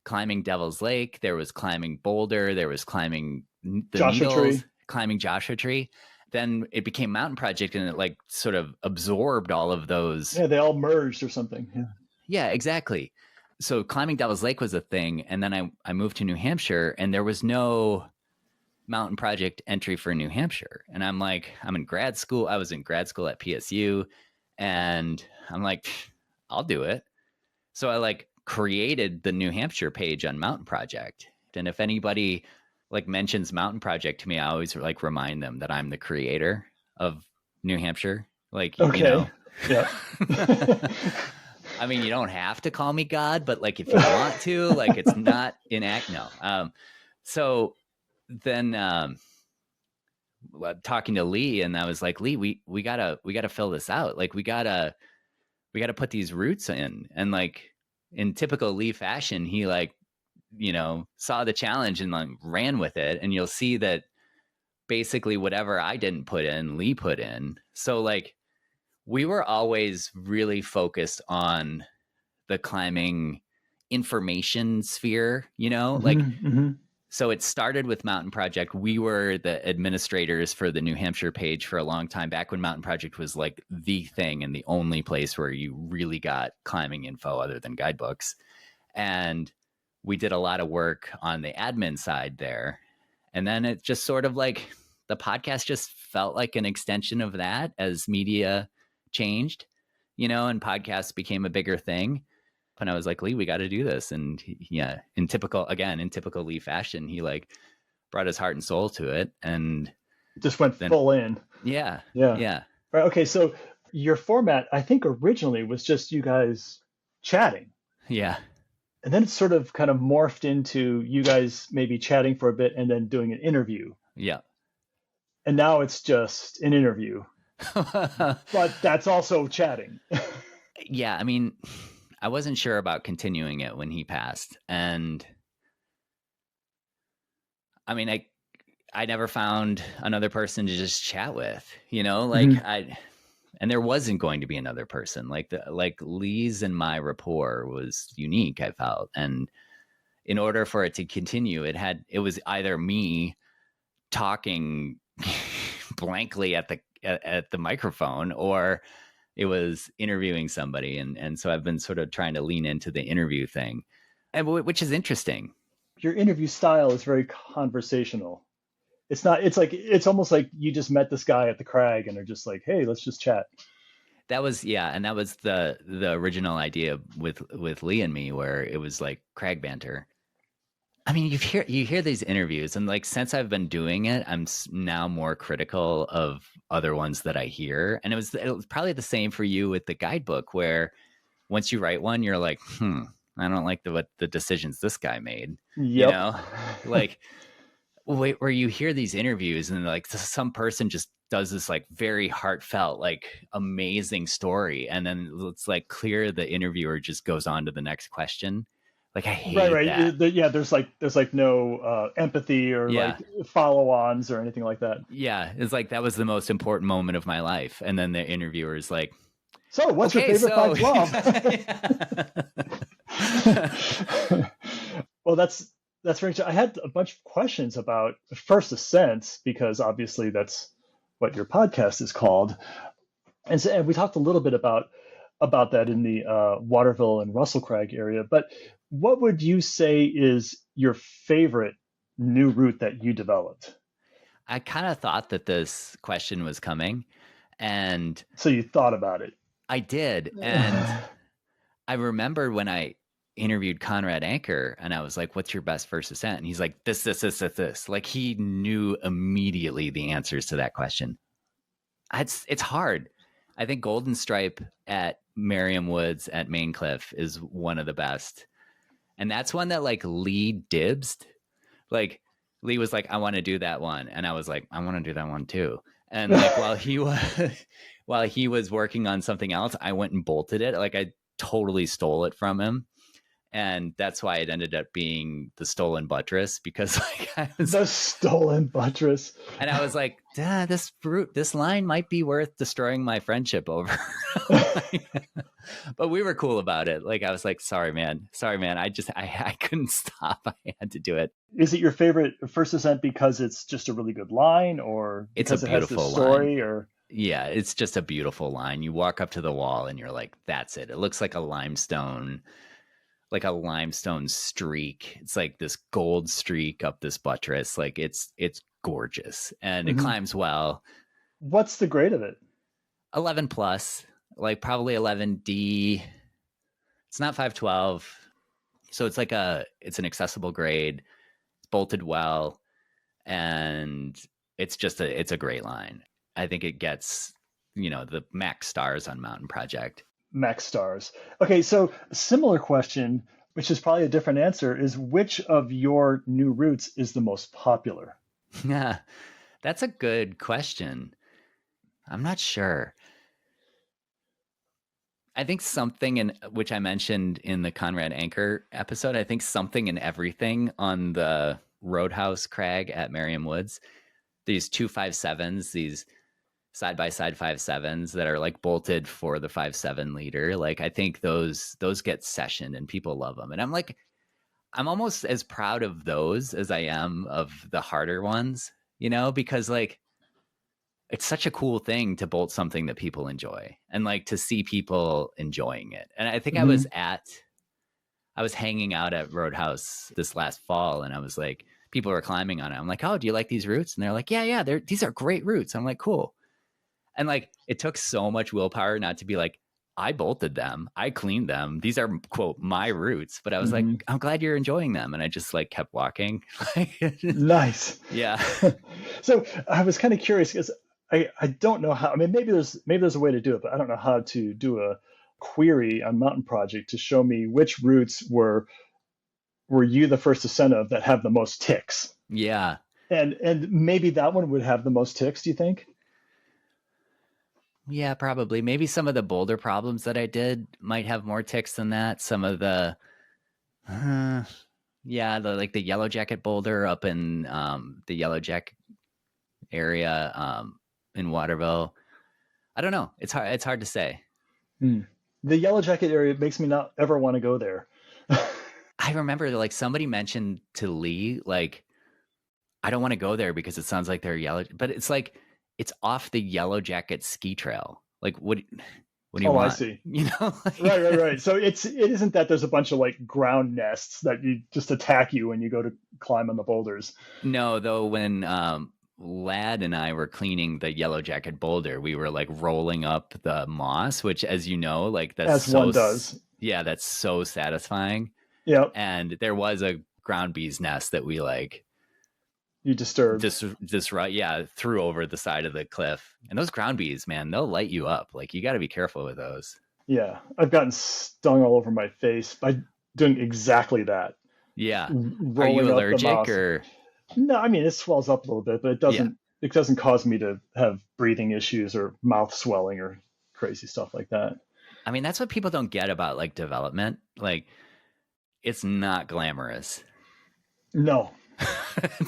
climbing Devil's Lake. There was climbing Boulder. There was climbing the Joshua Needles, Tree. climbing Joshua Tree. Then it became Mountain Project, and it like sort of absorbed all of those. Yeah, they all merged or something. Yeah. Yeah, exactly. So climbing Devil's Lake was a thing. And then I moved to New Hampshire, and there was no Mountain Project entry for New Hampshire. And I'm like, I'm in grad school. I was in grad school at PSU. And I'm like, I'll do it. So I like created the New Hampshire page on Mountain Project. And if anybody like mentions Mountain Project to me, I always like remind them that I'm the creator of New Hampshire. Like, Okay. Yeah. I mean, you don't have to call me God, but like if you want to, like it's not no. So then talking to Lee, and I was like, Lee, we gotta fill this out. Like we gotta put these roots in. And like in typical Lee fashion, he like, saw the challenge and like ran with it. And you'll see that basically whatever I didn't put in, Lee put in. So like we were always really focused on the climbing information sphere, like, so it started with Mountain Project. We were the administrators for the New Hampshire page for a long time, back when Mountain Project was like the thing and the only place where you really got climbing info other than guidebooks. And we did a lot of work on the admin side there. And then it just sort of like the podcast just felt like an extension of that as media changed, and podcasts became a bigger thing. And I was like, Lee, we got to do this. And yeah, in typical Lee fashion, he like brought his heart and soul to it and just went full in. Yeah. Yeah. Yeah. Right. Okay. So your format, I think originally was just you guys chatting. Yeah. And then it sort of kind of morphed into you guys maybe chatting for a bit and then doing an interview. Yeah. And now it's just an interview. But that's also chatting. Yeah. I mean, I wasn't sure about continuing it when he passed. And I mean, I never found another person to just chat with, like and there wasn't going to be another person. Like Lee's and my rapport was unique, I felt. And in order for it to continue, it was either me talking blankly at the microphone, or it was interviewing somebody. And so I've been sort of trying to lean into the interview thing, which is interesting. Your interview style is very conversational. It's almost like you just met this guy at the crag and are just like, hey, let's just chat. That was the original idea with Lee and me, where it was like crag banter. I mean, you hear these interviews, and like since I've been doing it, I'm now more critical of other ones that I hear. And it was probably the same for you with the guidebook, where once you write one, you're like, I don't like what the decisions this guy made. Yep. Like where you hear these interviews and like some person just does this like very heartfelt, like amazing story, and then it's like clear the interviewer just goes on to the next question. Like I hate that. There's like no empathy or like follow-ons or anything like that. Yeah, it's like that was the most important moment of my life, and then the interviewer is like, "So, what's your favorite 512?" Well, that's very. I had a bunch of questions about First Ascent because obviously that's what your podcast is called. And we talked a little bit about that in the Waterville and Russell Crag area. But what would you say is your favorite new route that you developed? I kind of thought that this question was coming, and So you thought about it. I did. And I remember when I interviewed Conrad Anker and I was like, what's your best first ascent? And he's like, this. Like he knew immediately the answers to that question. It's hard. I think Golden Stripe at Merriam Woods at Main Cliff is one of the best. And that's one that like Lee dibsed. Like Lee was like, I want to do that one. And I was like, I want to do that one too. And like while he was working on something else, I went and bolted it. Like I totally stole it from him. And that's why it ended up being the stolen buttress, because like the stolen buttress. And I was like, this line might be worth destroying my friendship over. But we were cool about it. Like I was like, sorry, man. I couldn't stop. I had to do it. Is it your favorite first ascent because it's just a really good line, or it's a beautiful it has this story, line? Or yeah, it's just a beautiful line. You walk up to the wall and you're like, that's it. It looks like a limestone streak. It's like this gold streak up this buttress. Like it's gorgeous, and it climbs well. What's the grade of it? 11 plus, like probably 11D. It's not 512. So it's like it's an accessible grade. It's bolted well, and it's a great line. I think it gets, the max stars on Mountain Project. Max stars. Okay, so a similar question, which is probably a different answer, is which of your new routes is the most popular? Yeah, that's a good question. I'm not sure. I think something which I mentioned in the Conrad Anker episode, I think something and everything on the Roadhouse Crag at Merriam Woods, these 257s, these side-by-side 5.7s that are like bolted for the 5.7 leader. Like I think those get sessioned and people love them. And I'm almost as proud of those as I am of the harder ones, because like it's such a cool thing to bolt something that people enjoy and like to see people enjoying it. And I think I was hanging out at Roadhouse this last fall, and I was like, people were climbing on it. I'm like, oh, do you like these routes? And they're like, yeah, these are great routes. I'm like, cool. And like, it took so much willpower not to be like, I bolted them, I cleaned them, these are, quote, my routes. But I was like, I'm glad you're enjoying them. And I just like kept walking. Nice. Yeah. So I was kind of curious because I don't know how, I mean, maybe there's a way to do it, but I don't know how to do a query on Mountain Project to show me which routes were you the first ascent of that have the most ticks. Yeah. And maybe that one would have the most ticks, do you think? Yeah, probably. Maybe some of the boulder problems that I did might have more ticks than that. Some of the, the Yellow Jacket boulder up in the Yellow Jacket area in Waterville. I don't know. It's hard to say. The Yellow Jacket area makes me not ever want to go there. I remember like somebody mentioned to Lee, like, I don't want to go there because it sounds like they're yellow, but it's like, it's off the Yellow Jacket ski trail. Like, what do you want? I see. Right. So it isn't that there's a bunch of like ground nests that you just attack you when you go to climb on the boulders. No, though, when Ladd and I were cleaning the Yellow Jacket boulder, we were like rolling up the moss, which, as you know, like that's one does. Yeah, that's so satisfying. Yeah. And there was a ground bee's nest that we like. You disturbed. Just right, yeah, threw over the side of the cliff. And those ground bees, man, they'll light you up. Like, you got to be careful with those. Yeah, I've gotten stung all over my face by doing exactly that. Yeah. Are you allergic or? No, I mean, it swells up a little bit, but it doesn't. Yeah. It doesn't cause me to have breathing issues or mouth swelling or crazy stuff like that. I mean, that's what people don't get about like development. Like, it's not glamorous. No.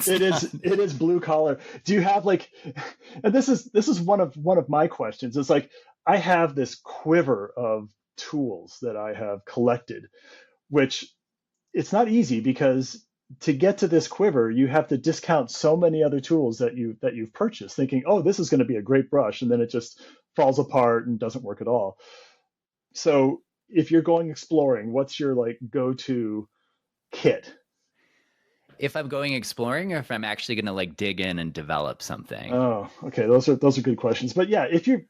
It is blue collar. Do you have like, and this is one of my questions. It's like, I have this quiver of tools that I have collected, which it's not easy because to get to this quiver, you have to discount so many other tools that you've purchased, thinking, oh, this is going to be a great brush, and then it just falls apart and doesn't work at all. So if you're going exploring, what's your like go-to kit? If I'm going exploring or if I'm actually going to like dig in and develop something. Oh, okay. Those are good questions. But yeah, if you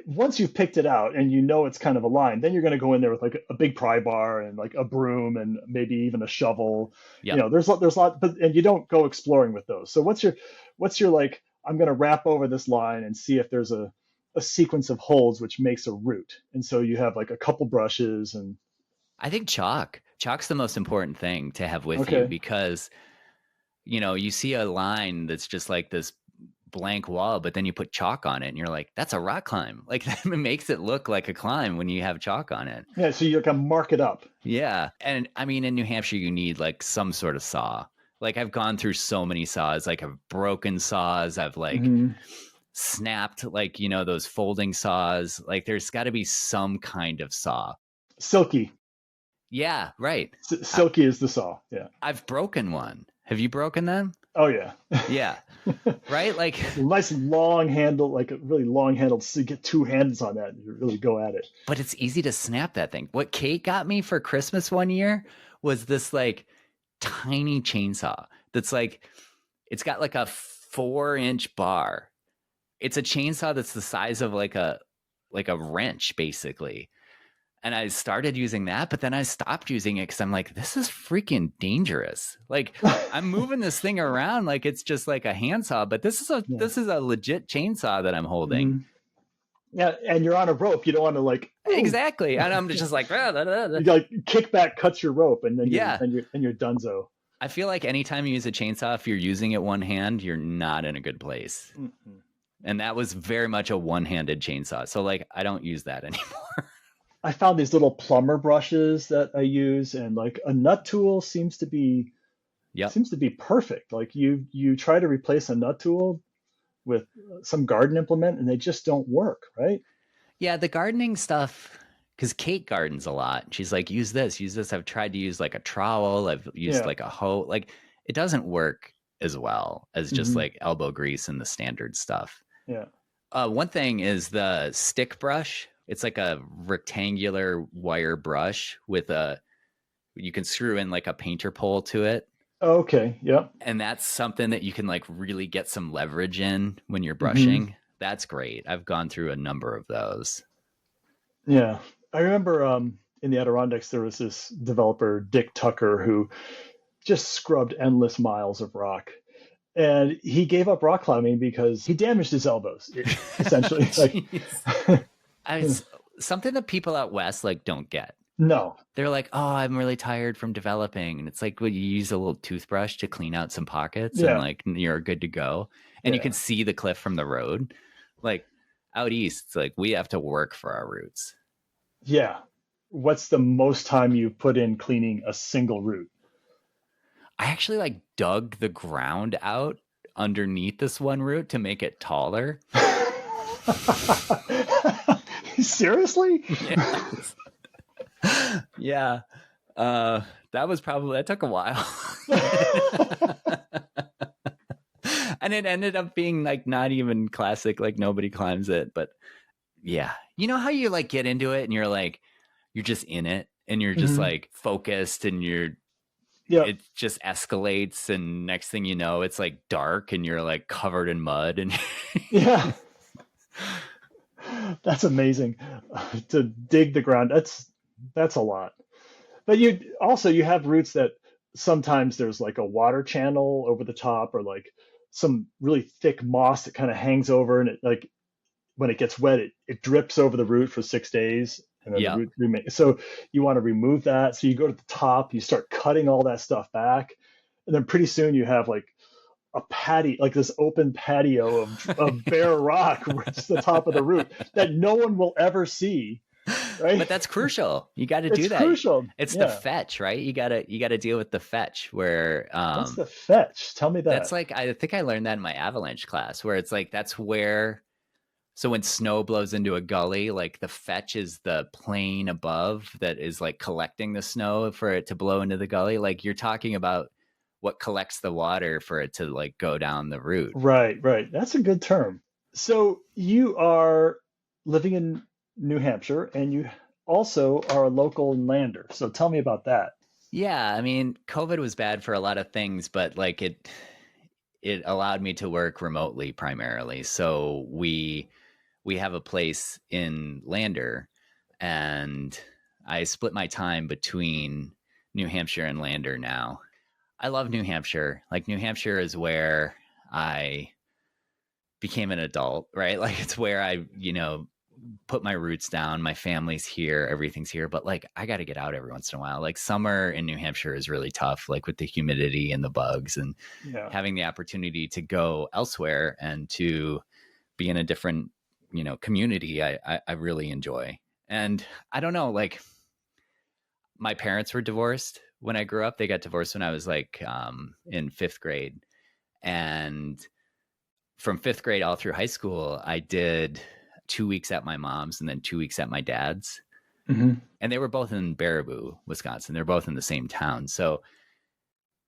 once you've picked it out and you know it's kind of aligned, then you're going to go in there with like a big pry bar and like a broom and maybe even a shovel. Yeah. There's a lot, but and you don't go exploring with those. So what's your like? I'm going to wrap over this line and see if there's a sequence of holds which makes a route. And so you have like a couple brushes and. I think chalk. Chalk's the most important thing to have with you Okay. because, you see a line that's just like this blank wall, but then you put chalk on it and you're like, that's a rock climb. Like that makes it look like a climb when you have chalk on it. Yeah. So you can mark it up. Yeah. And I mean, in New Hampshire, you need like some sort of saw. Like I've gone through so many saws, like I've broken saws. I've like snapped, like, those folding saws. Like there's got to be some kind of saw. Silky. Yeah, right. Silky is the saw. Yeah. I've broken one. Have you broken them? Oh yeah. Yeah. Right? Like nice long handle, like a really long handle. So you get two hands on that and you really go at it. But it's easy to snap that thing. What Kate got me for Christmas one year was this like tiny chainsaw that's like, it's got like a 4-inch bar. It's a chainsaw that's the size of like a wrench basically. And I started using that, but then I stopped using it because I'm like, this is freaking dangerous. Like I'm moving this thing around like it's just like a handsaw, but this is a legit chainsaw that I'm holding. Mm-hmm. Yeah, and you're on a rope. You don't want to like exactly. And I'm just like, you like kickback cuts your rope, and then you're donezo. I feel like anytime you use a chainsaw, if you're using it one hand, you're not in a good place. Mm-hmm. And that was very much a one-handed chainsaw. So like, I don't use that anymore. I found these little plumber brushes that I use, and like a nut tool seems to be perfect. Like you try to replace a nut tool with some garden implement, and they just don't work, right? Yeah, the gardening stuff, because Kate gardens a lot. She's like, use this. I've tried to use like a trowel. I've used like a hoe. Like it doesn't work as well as just like elbow grease and the standard stuff. Yeah. One thing is the stick brush. It's like a rectangular wire brush with you can screw in like a painter pole to it. Okay. Yeah. And that's something that you can like really get some leverage in when you're brushing. Mm-hmm. That's great. I've gone through a number of those. Yeah. I remember in the Adirondacks, there was this developer, Dick Tucker, who just scrubbed endless miles of rock. And he gave up rock climbing because he damaged his elbows, essentially. Something that people out west like don't get. No. They're like, oh, I'm really tired from developing. And it's like, well, you use a little toothbrush to clean out some pockets and like you're good to go. And you can see the cliff from the road. Like out east, it's like we have to work for our roots. Yeah. What's the most time you put in cleaning a single root? I actually like dug the ground out underneath this one root to make it taller. Seriously? Yes. Yeah. That took a while. And it ended up being like not even classic, like nobody climbs it. But yeah. You know how you like get into it and you're like, you're just in it and you're just like focused and it just escalates. And next thing you know, it's like dark and you're like covered in mud and yeah. That's amazing to dig the ground. That's a lot. But you have roots that sometimes there's like a water channel over the top or like some really thick moss that kind of hangs over and it like when it gets wet, it drips over the root for 6 days and then the root remains. So you want to remove that. So you go to the top, you start cutting all that stuff back. And then pretty soon you have like a patio, like this open patio of bare rock, where it's the top of the root that no one will ever see. Right? But that's crucial. You got to do that. Crucial. It's the fetch, right? You got to deal with the fetch where what's the fetch? Tell me that. That's like, I think I learned that in my avalanche class where it's like, that's where, so when snow blows into a gully, like the fetch is the plane above that is like collecting the snow for it to blow into the gully. Like you're talking about what collects the water for it to like go down the route. Right, right. That's a good term. So you are living in New Hampshire and you also are a local lander. So tell me about that. Yeah, I mean, COVID was bad for a lot of things, but like it allowed me to work remotely primarily. So we have a place in Lander, and I split my time between New Hampshire and Lander now. I love New Hampshire. Like New Hampshire is where I became an adult, right? Like it's where I, put my roots down. My family's here, everything's here, but like I got to get out every once in a while. Like summer in New Hampshire is really tough, like with the humidity and the bugs, and Yeah. having the opportunity to go elsewhere and to be in a different, community, I really enjoy. And I don't know, like my parents were divorced when I grew up. They got divorced when I was like in fifth grade. And from fifth grade all through high school, I did 2 weeks at my mom's and then 2 weeks at my dad's. Mm-hmm. And they were both in Baraboo, Wisconsin. They're both in the same town. So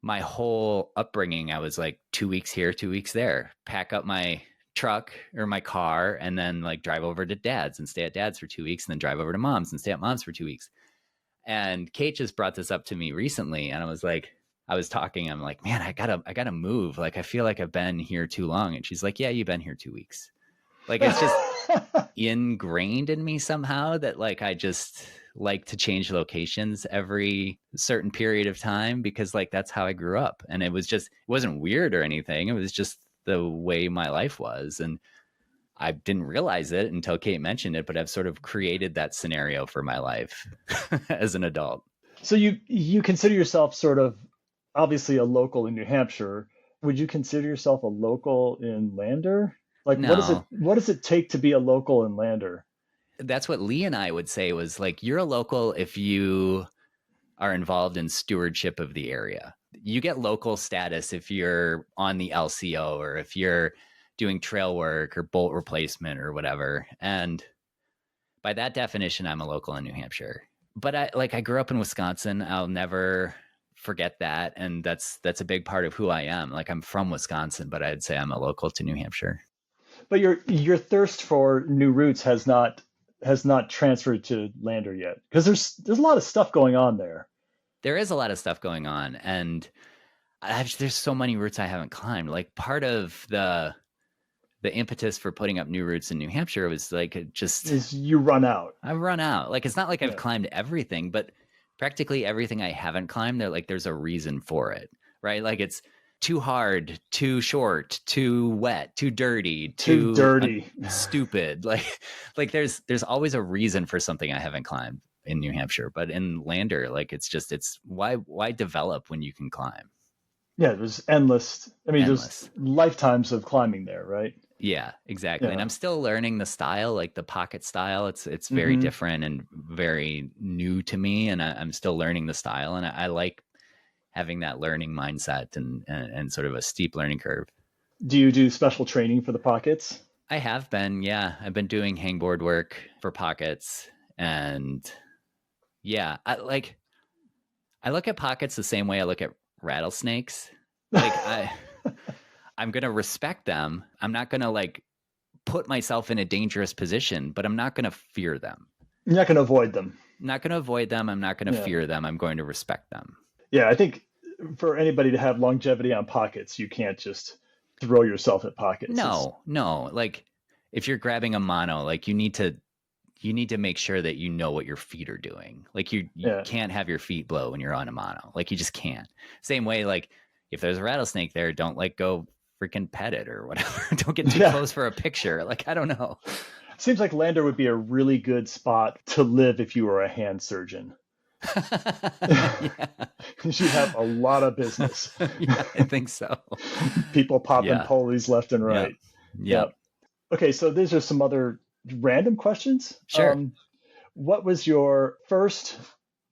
my whole upbringing, I was like 2 weeks here, 2 weeks there, pack up my truck or my car and then like drive over to dad's and stay at dad's for 2 weeks and then drive over to mom's and stay at mom's for 2 weeks. And Kate just brought this up to me recently. And I was like, I'm like, man, I gotta move. Like, I feel like I've been here too long. And she's like, yeah, you've been here 2 weeks. Like, it's just ingrained in me somehow that like, I just like to change locations every certain period of time because like, that's how I grew up. And it wasn't weird or anything. It was just the way my life was. And I didn't realize it until Kate mentioned it, but I've sort of created that scenario for my life as an adult. So you consider yourself sort of obviously a local in New Hampshire. Would you consider yourself a local in Lander? Like No, what does it take to be a local in Lander? that's what Lee and I would say was like, you're a local if you are involved in stewardship of the area. You get local status if you're on the LCO or if you're doing trail work or bolt replacement or whatever. And by that definition, I'm a local in New Hampshire. But I grew up in Wisconsin. I'll never forget that. And that's a big part of who I am. Like I'm from Wisconsin, but I'd say I'm a local to New Hampshire. But your thirst for new routes has not transferred to Lander yet because there's a lot of stuff going on there. There is a lot of stuff going on, and there's so many routes I haven't climbed. Like part of the impetus for putting up new routes in New Hampshire was like is you run out. I've run out. Like it's not like I've climbed everything, but practically everything I haven't climbed, there's a reason for it, right? Like it's too hard, too short, too wet, too dirty, too dirty, stupid. Like there's always a reason for something I haven't climbed in New Hampshire, but in Lander, like it's why develop when you can climb? Yeah, there's endless. I mean, Endless. There's lifetimes of climbing there, right? Yeah, exactly. Yeah. And I'm still learning the style, like the pocket style. It's very different and very new to me, and I'm still learning the style, and I like having that learning mindset and sort of a steep learning curve. Do you do special training for the pockets? I have been, yeah. I've been doing hangboard work for pockets, and yeah, I look at pockets the same way I look at rattlesnakes. Like I'm going to respect them. I'm not going to like put myself in a dangerous position, but I'm not going to fear them. You're not going to avoid them. I'm not going to avoid them. I'm not going to fear them. I'm going to respect them. Yeah, I think for anybody to have longevity on pockets, you can't just throw yourself at pockets. No. Like if you're grabbing a mono, like you need to make sure that you know what your feet are doing. Like you can't have your feet blow when you're on a mono. Like you just can't. Same way, like if there's a rattlesnake there, don't like go freaking pet it or whatever. Don't get too close for a picture. Like, I don't know. Seems like Lander would be a really good spot to live if you were a hand surgeon. You have a lot of business. Yeah, I think so. People popping pulleys left and right. Yep. Okay, so these are some other random questions. Sure. What was your first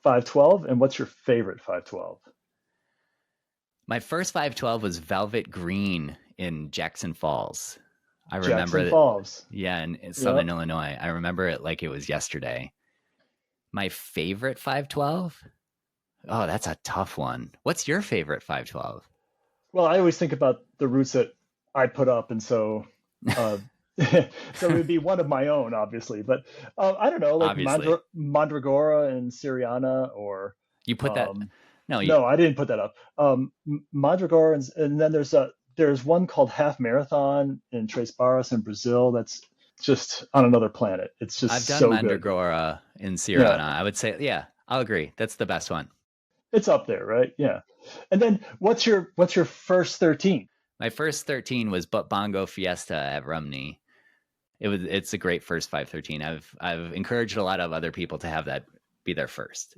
512 and what's your favorite 512? My first 512 was Velvet Green in Jackson Falls. I remember Jackson Falls. Yeah, in Southern Illinois. I remember it like it was yesterday. My favorite 512? Oh, that's a tough one. What's your favorite 512? Well, I always think about the routes that I put up, and so uh, so it would be one of my own, obviously. But I don't know, like Obviously, Mandragora and Siriana, or you put that. um, No, you. no, I didn't put that up. Mandragora, and then there's one called Half Marathon in Tres Barras in Brazil. That's just on another planet. It's I've just done so good. Mandragora in Yeah, Sirana. I would say, yeah, I'll agree. That's the best one. it's up there, right? Yeah. And then what's your first 13? My first 13 was But Bongo Fiesta at Rumney. It's a great first 513. I've encouraged a lot of other people to have that be their first.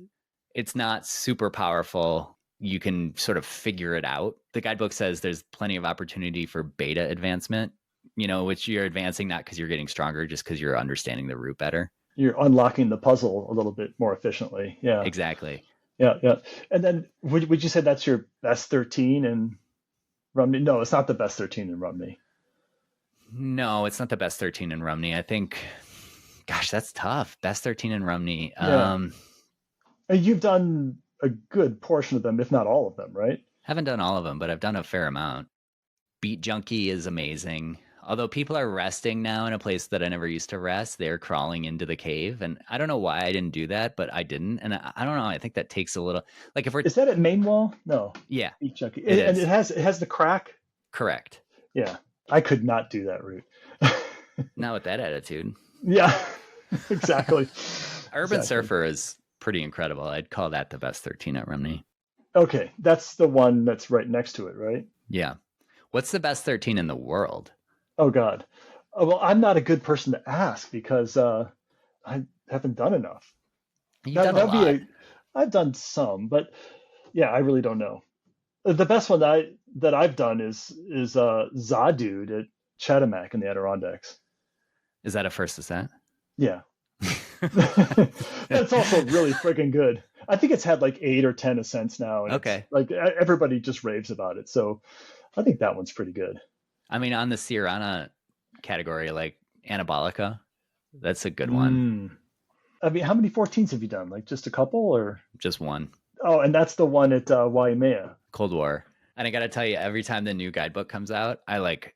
It's not super powerful. You can sort of figure it out. The guidebook says there's plenty of opportunity for beta advancement, which you're advancing not because you're getting stronger, just because you're understanding the route better. You're unlocking the puzzle a little bit more efficiently. Yeah. Exactly. Yeah, yeah. And then would you say that's your best 13 in Rumney? No, it's not the best 13 in Rumney. No, it's not the best 13 in Rumney. I think, gosh, that's tough. Best 13 in Rumney. Yeah. And you've done a good portion of them, if not all of them, right? Haven't done all of them, but I've done a fair amount. Beat Junkie is amazing. Although people are resting now in a place that I never used to rest, they're crawling into the cave. And I don't know why I didn't do that, but I didn't. And I don't know. I think that takes a little, like if we're, Is that at Mainwall? No. yeah, Beat Junkie. it And is. it has the crack? Correct. Yeah. I could not do that route. Not with that attitude. Yeah, exactly. Urban Exactly. Surfer is pretty incredible. I'd call that the best 13 at Rumney. Okay, that's the one that's right next to it, right? Yeah. What's the best 13 in the world? Oh God. Well, I'm not a good person to ask because I haven't done enough. You've done a That'd lot. I've done some, but yeah, I really don't know. The best one that I've done is Zadude at Chattamack in the Adirondacks. Is that a first ascent? Yeah. That's also really freaking good. I think it's had like 8 or 10 ascents now, and Okay. it's like everybody just raves about it. So I think that one's pretty good. I mean, on the Sirana category, like Anabolica, that's a good one. I mean, how many 14s have you done? Like just a couple, or? Just one. Oh, and that's the one at Waimea. Cold War. And I got to tell you, every time the new guidebook comes out, I like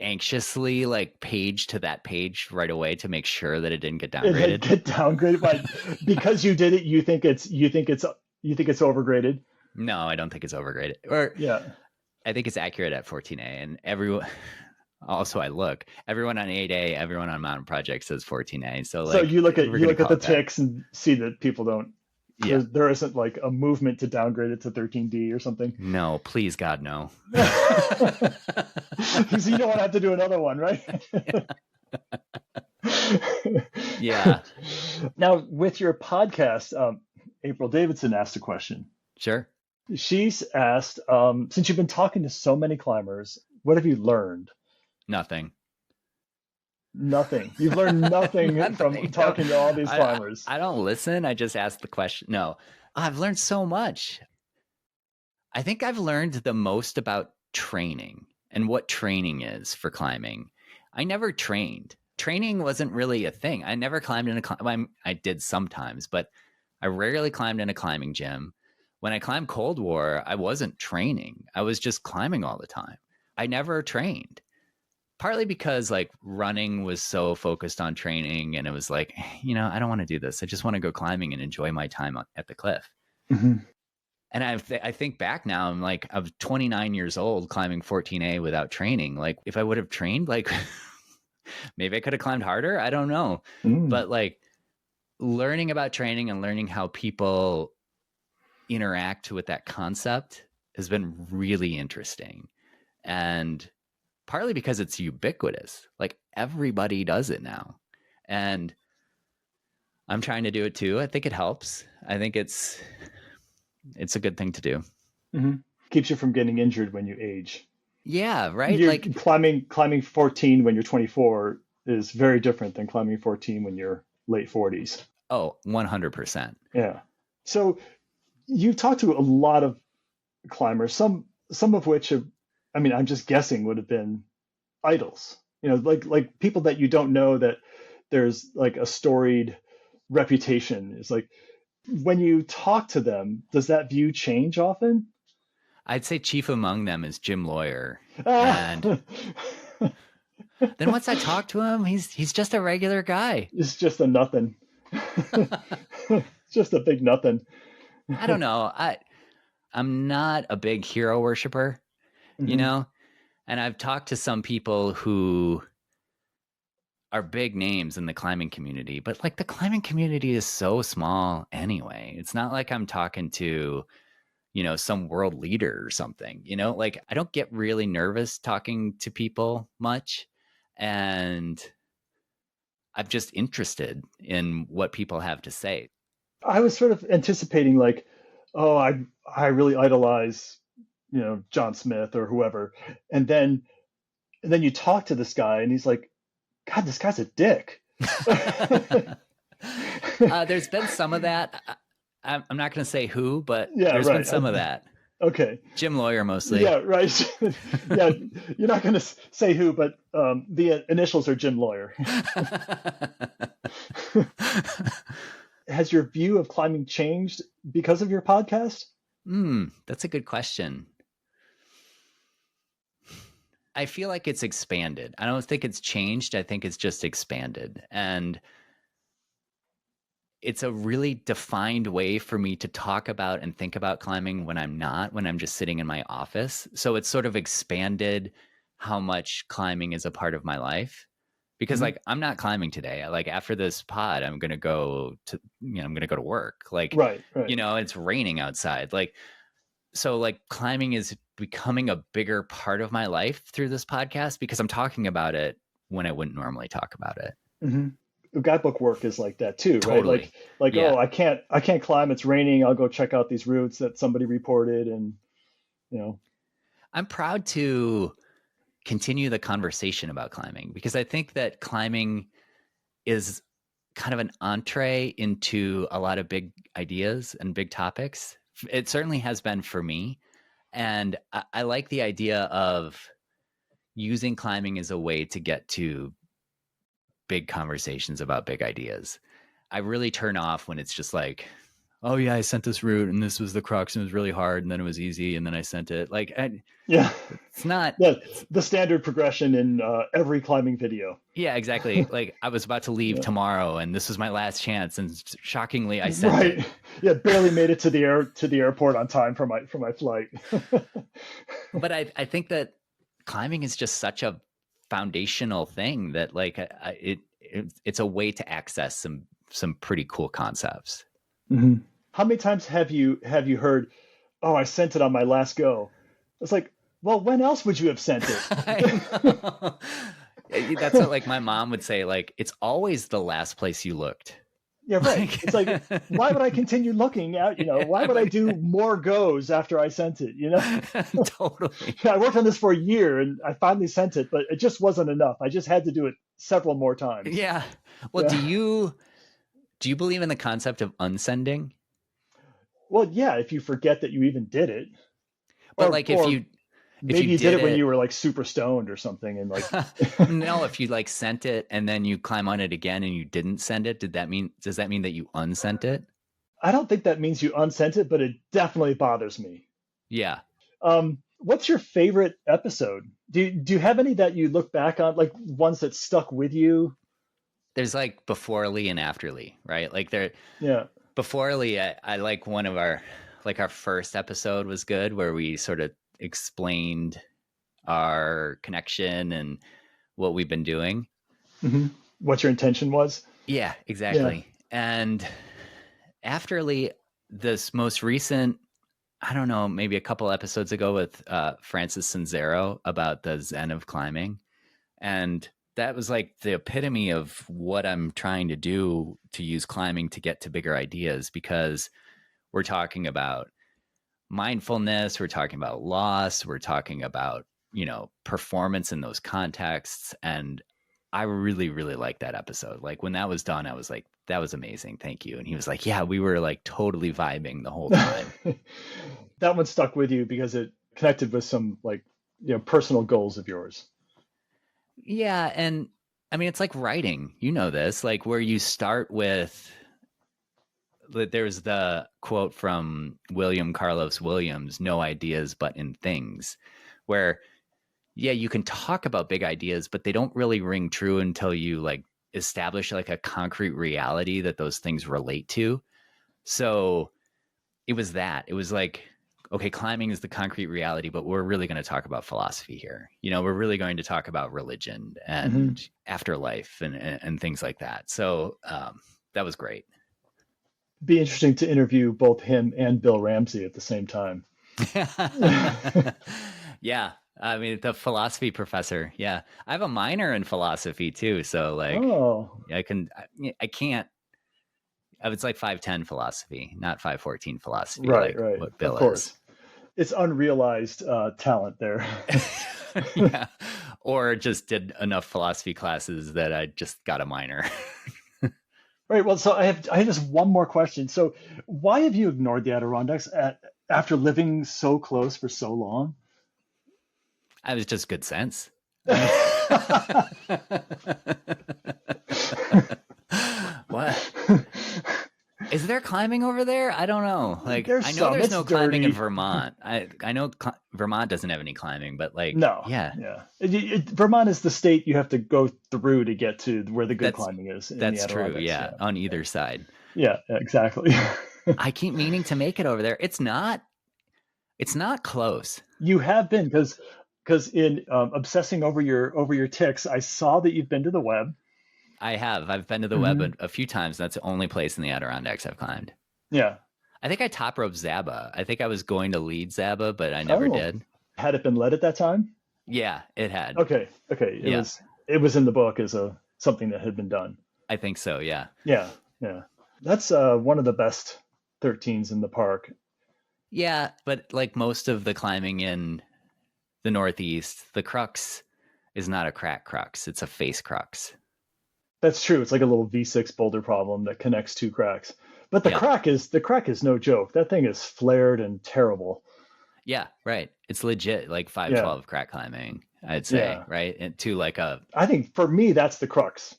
anxiously like page to that page right away to make sure that it didn't get downgraded. It get downgraded, but because you did it, you think it's overgraded. No, I don't think it's overgraded. Or Yeah, I think it's accurate at 14A. And everyone, also everyone on 8A, everyone on Mountain Project says 14A. So like, so you look at the that. ticks and see that people don't. Yeah. There isn't like a movement to downgrade it to 13D or something. No, please God, no. So you don't want to have to do another one, right? Yeah. Now, with your podcast, April Davidson asked a question. Sure. She's asked, since you've been talking to so many climbers, what have you learned? Nothing. Nothing. You've learned nothing from talking to all these climbers. I don't listen. I just ask the question. No, I've learned so much. I think I've learned the most about training and what training is for climbing. I never trained. Training wasn't really a thing. I never climbed in I did sometimes, but I rarely climbed in a climbing gym. When I climbed Cold War, I wasn't training. I was just climbing all the time. I never trained. Partly because like running was so focused on training, and it was like, I don't want to do this. I just want to go climbing and enjoy my time at the cliff. Mm-hmm. And I think back now, I'm like, I was 29 years old climbing 14A without training. Like if I would have trained, like maybe I could have climbed harder. I don't know. But like learning about training and learning how people interact with that concept has been really interesting. And partly because it's ubiquitous, like everybody does it now. And I'm trying to do it too. I think it helps. I think it's a good thing to do. Mm-hmm. Keeps you from getting injured when you age. Yeah, right. Like climbing 14 when you're 24 is very different than climbing 14 when you're late 40s. Oh, 100%. Yeah. So you talked to a lot of climbers, some of which have, I mean, I'm just guessing would have been idols, like people that you don't know, that there's like a storied reputation. It's like when you talk to them, does that view change often? I'd say chief among them is Jim Lawyer. Ah, And then once I talk to him, he's just a regular guy. it's just a nothing. It's just a big nothing. I don't know. I'm not a big hero worshiper, you Mhm. know? And I've talked to some people who are big names in the climbing community, but like the climbing community is so small anyway. It's not like I'm talking to, some world leader or something, like I don't get really nervous talking to people much. And I'm just interested in what people have to say. I was sort of anticipating like, oh, I really idolize, John Smith or whoever, and then you talk to this guy and he's like, God, this guy's a dick. There's been some of that. I'm not going to say who, but Yeah, there's been right. some of that. Okay. Jim Lawyer mostly. Yeah, right. Yeah, you're not going to say who, but the initials are Jim Lawyer. Has your view of climbing changed because of your podcast? That's a good question. I feel like it's expanded. I don't think it's changed. I think it's just expanded. And it's a really defined way for me to talk about and think about climbing when I'm just sitting in my office. So it's sort of expanded how much climbing is a part of my life. Because like I'm not climbing today. Like after this pod, I'm gonna go to work. Like Right. it's raining outside. So climbing is becoming a bigger part of my life through this podcast because I'm talking about it when I wouldn't normally talk about it. Mm-hmm. Guidebook work is like that too, Totally. right? Like Yeah. oh, I can't climb. It's raining. I'll go check out these routes that somebody reported, and I'm proud to continue the conversation about climbing because I think that climbing is kind of an entree into a lot of big ideas and big topics. It certainly has been for me. And I like the idea of using climbing as a way to get to big conversations about big ideas. I really turn off when it's just like, oh yeah, I sent this route and this was the crux and it was really hard and then it was easy and then I sent it. yeah, it's not the standard progression in every climbing video. Yeah, exactly. Like I was about to leave Yeah. tomorrow and this was my last chance and shockingly I sent Right. it. Yeah, barely made it to the airport on time for my flight. But I think that climbing is just such a foundational thing that it's a way to access some pretty cool concepts. Mm-hmm. How many times have you heard, oh, I sent it on my last go? It's like, well, when else would you have sent it? That's what like my mom would say, like, it's always the last place you looked. Yeah, right. It's like, why would I continue looking out? Why would I do more goes after I sent it? Totally. I worked on this for a year and I finally sent it, but it just wasn't enough. I just had to do it several more times. Yeah. Well, Yeah. do you believe in the concept of unsending? Well, yeah, if you forget that you even did it. But like if you maybe you did it when you were like super stoned or something and like no, if you like sent it and then you climb on it again and you didn't send it, does that mean that you unsent it? I don't think that means you unsent it, but it definitely bothers me. Yeah. What's your favorite episode? Do you have any that you look back on, like ones that stuck with you? There's like beforely and afterly, right? Like Yeah. Beforely, I like one of our first episode was good where we sort of explained our connection and what we've been doing. Mm-hmm. What your intention was. Yeah, exactly. Yeah. And afterly, this most recent, I don't know, maybe a couple episodes ago with Francis Sanzero about the Zen of climbing. And that was like the epitome of what I'm trying to do to use climbing to get to bigger ideas, because we're talking about mindfulness, we're talking about loss, we're talking about, performance in those contexts. And I really, really liked that episode. Like when that was done, I was like, that was amazing. Thank you. And he was like, yeah, we were like totally vibing the whole time. That one stuck with you because it connected with some like, personal goals of yours. Yeah. And I mean, it's like writing, this, like where you start with there's the quote from William Carlos Williams, "No ideas but in things," where yeah, you can talk about big ideas, but they don't really ring true until you like establish like a concrete reality that those things relate to. So it was that. It was like, okay, climbing is the concrete reality, but we're really going to talk about philosophy here. We're really going to talk about religion and afterlife and things like that. So that was great. Be interesting to interview both him and Bill Ramsey at the same time. Yeah. I mean, the philosophy professor. Yeah. I have a minor in philosophy too. So like, I can't, it's like 510 philosophy, not 514 philosophy. Right, like right. what Bill Of course. is. It's unrealized talent there. Yeah. Or just did enough philosophy classes that I just got a minor. Right. Well, so I have just one more question. So why have you ignored the Adirondacks after living so close for so long? I was just good sense. What? Is there climbing over there? I don't know. Like, I know there's no climbing in Vermont. I know Vermont doesn't have any climbing, but like, no, yeah. Vermont is the state you have to go through to get to where the good climbing is. That's true. Yeah, on either side. Yeah, exactly. I keep meaning to make it over there. It's not close. You have been because in obsessing over your ticks, I saw that you've been to the Web. I have. I've been to the Web a few times. That's the only place in the Adirondacks I've climbed. Yeah. I think I top roped Zaba. I think I was going to lead Zaba, but I never did. Had it been led at that time? Yeah, it had. Okay. It was in the book as something that had been done. I think so, yeah. Yeah. That's one of the best 13s in the park. Yeah, but like most of the climbing in the Northeast, the crux is not a crack crux. It's a face crux. That's true. It's like a little V6 boulder problem that connects two cracks. But the crack is no joke. That thing is flared and terrible. Yeah, right. It's legit like 512 crack climbing, I'd say, right? And to like I think for me that's the crux.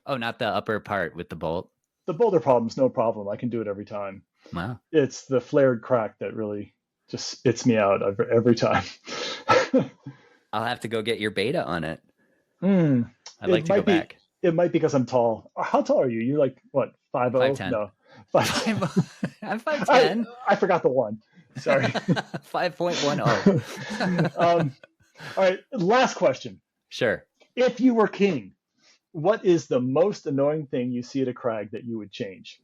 Oh, not the upper part with the bolt? The boulder problem's no problem. I can do it every time. Wow. It's the flared crack that really just spits me out every time. I'll have to go get your beta on it. I'd like to go back. It might be because I'm tall. How tall are you? You're like, what, 5'0"? 5'10". No. I'm 5'10". I forgot the one. Sorry. 5.10. All right. Last question. Sure. If you were king, what is the most annoying thing you see at a crag that you would change?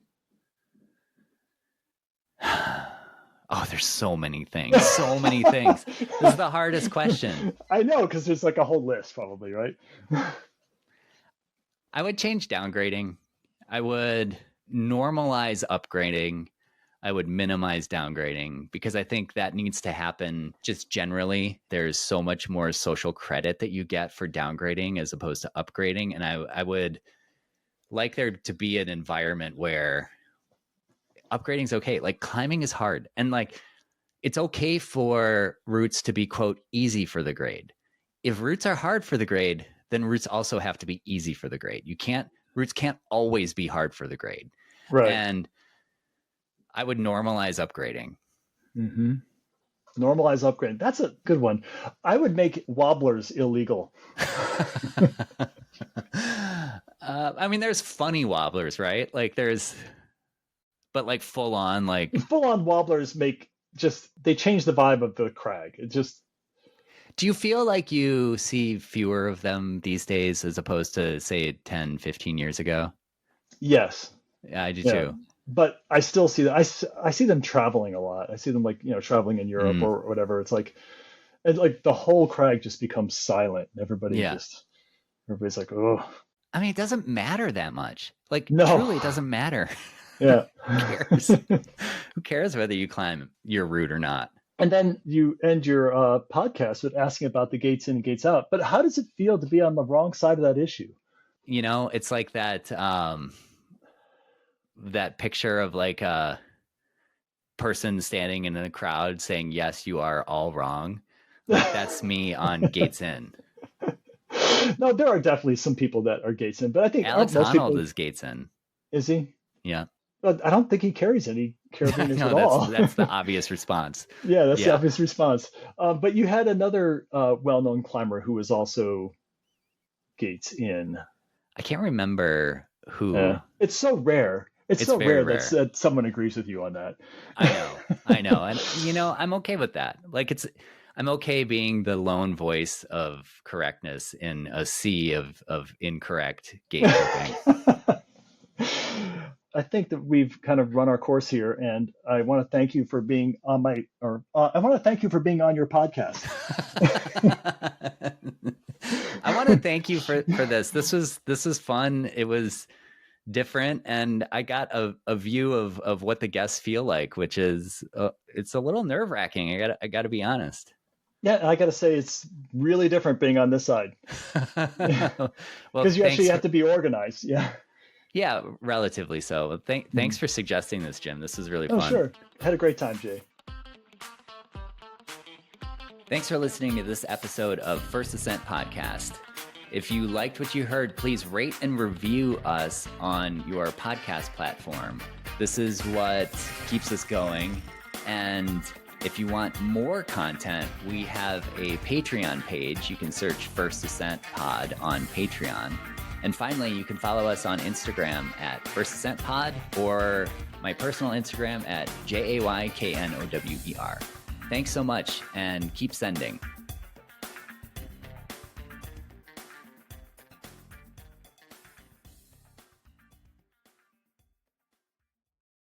Oh, there's so many things. So many things. This is the hardest question. I know, because there's like a whole list probably, right? I would change downgrading. I would normalize upgrading. I would minimize downgrading because I think that needs to happen just generally. There's so much more social credit that you get for downgrading as opposed to upgrading. And I would like there to be an environment where upgrading is okay. Like climbing is hard. And like, it's okay for routes to be, quote, easy for the grade. If routes are hard for the grade, then routes also have to be easy for the grade. Routes can't always be hard for the grade. Right. And I would normalize upgrading. Mm-hmm. Normalize upgrading. That's a good one. I would make wobblers illegal. I mean, there's funny wobblers, right? Like but like full on wobblers they change the vibe of the crag. It just. Do you feel like you see fewer of them these days as opposed to, say, 10, 15 years ago? Yes. Yeah, I do too. But I still see them. I see them traveling a lot. I see them traveling in Europe or whatever. It's like the whole crag just becomes silent. Everybody's like, oh. I mean, it doesn't matter that much. Like, no. Truly, it doesn't matter. Yeah. Who cares? Who cares whether you climb your route or not? And then you end your podcast with asking about the gates in and gates out. But how does it feel to be on the wrong side of that issue? It's like that that picture of like a person standing in a crowd saying, "Yes, you are all wrong." Like that's me on Gates In. No, there are definitely some people that are Gates In, but I think Alex Honnold is Gates In. Is he? Yeah. I don't think he carries any carabiners at No, all. that's the obvious response. Yeah, that's the Yeah. obvious response. But you had another well-known climber who was also Gates in. I can't remember who. It's so rare. It's It's so very rare rare. that someone agrees with you on that. I know. And I'm okay with that. Like I'm okay being the lone voice of correctness in a sea of incorrect gatekeeping. I think that we've kind of run our course here, and I want to thank you for being on I want to thank you for being on your podcast. I want to thank you for this. This was fun. It was different, and I got a view of what the guests feel like, which is it's a little nerve-wracking. I got to be honest. Yeah, I got to say it's really different being on this side Well, because you actually have to be organized. Yeah. Yeah, relatively so. Thanks for suggesting this, Jim. This was really fun. Oh, sure. Had a great time, Jay. Thanks for listening to this episode of First Ascent Podcast. If you liked what you heard, please rate and review us on your podcast platform. This is what keeps us going. And if you want more content, we have a Patreon page. You can search First Ascent Pod on Patreon. And finally, you can follow us on Instagram at First Ascent Pod or my personal Instagram at JAYKNOWER. Thanks so much and keep sending.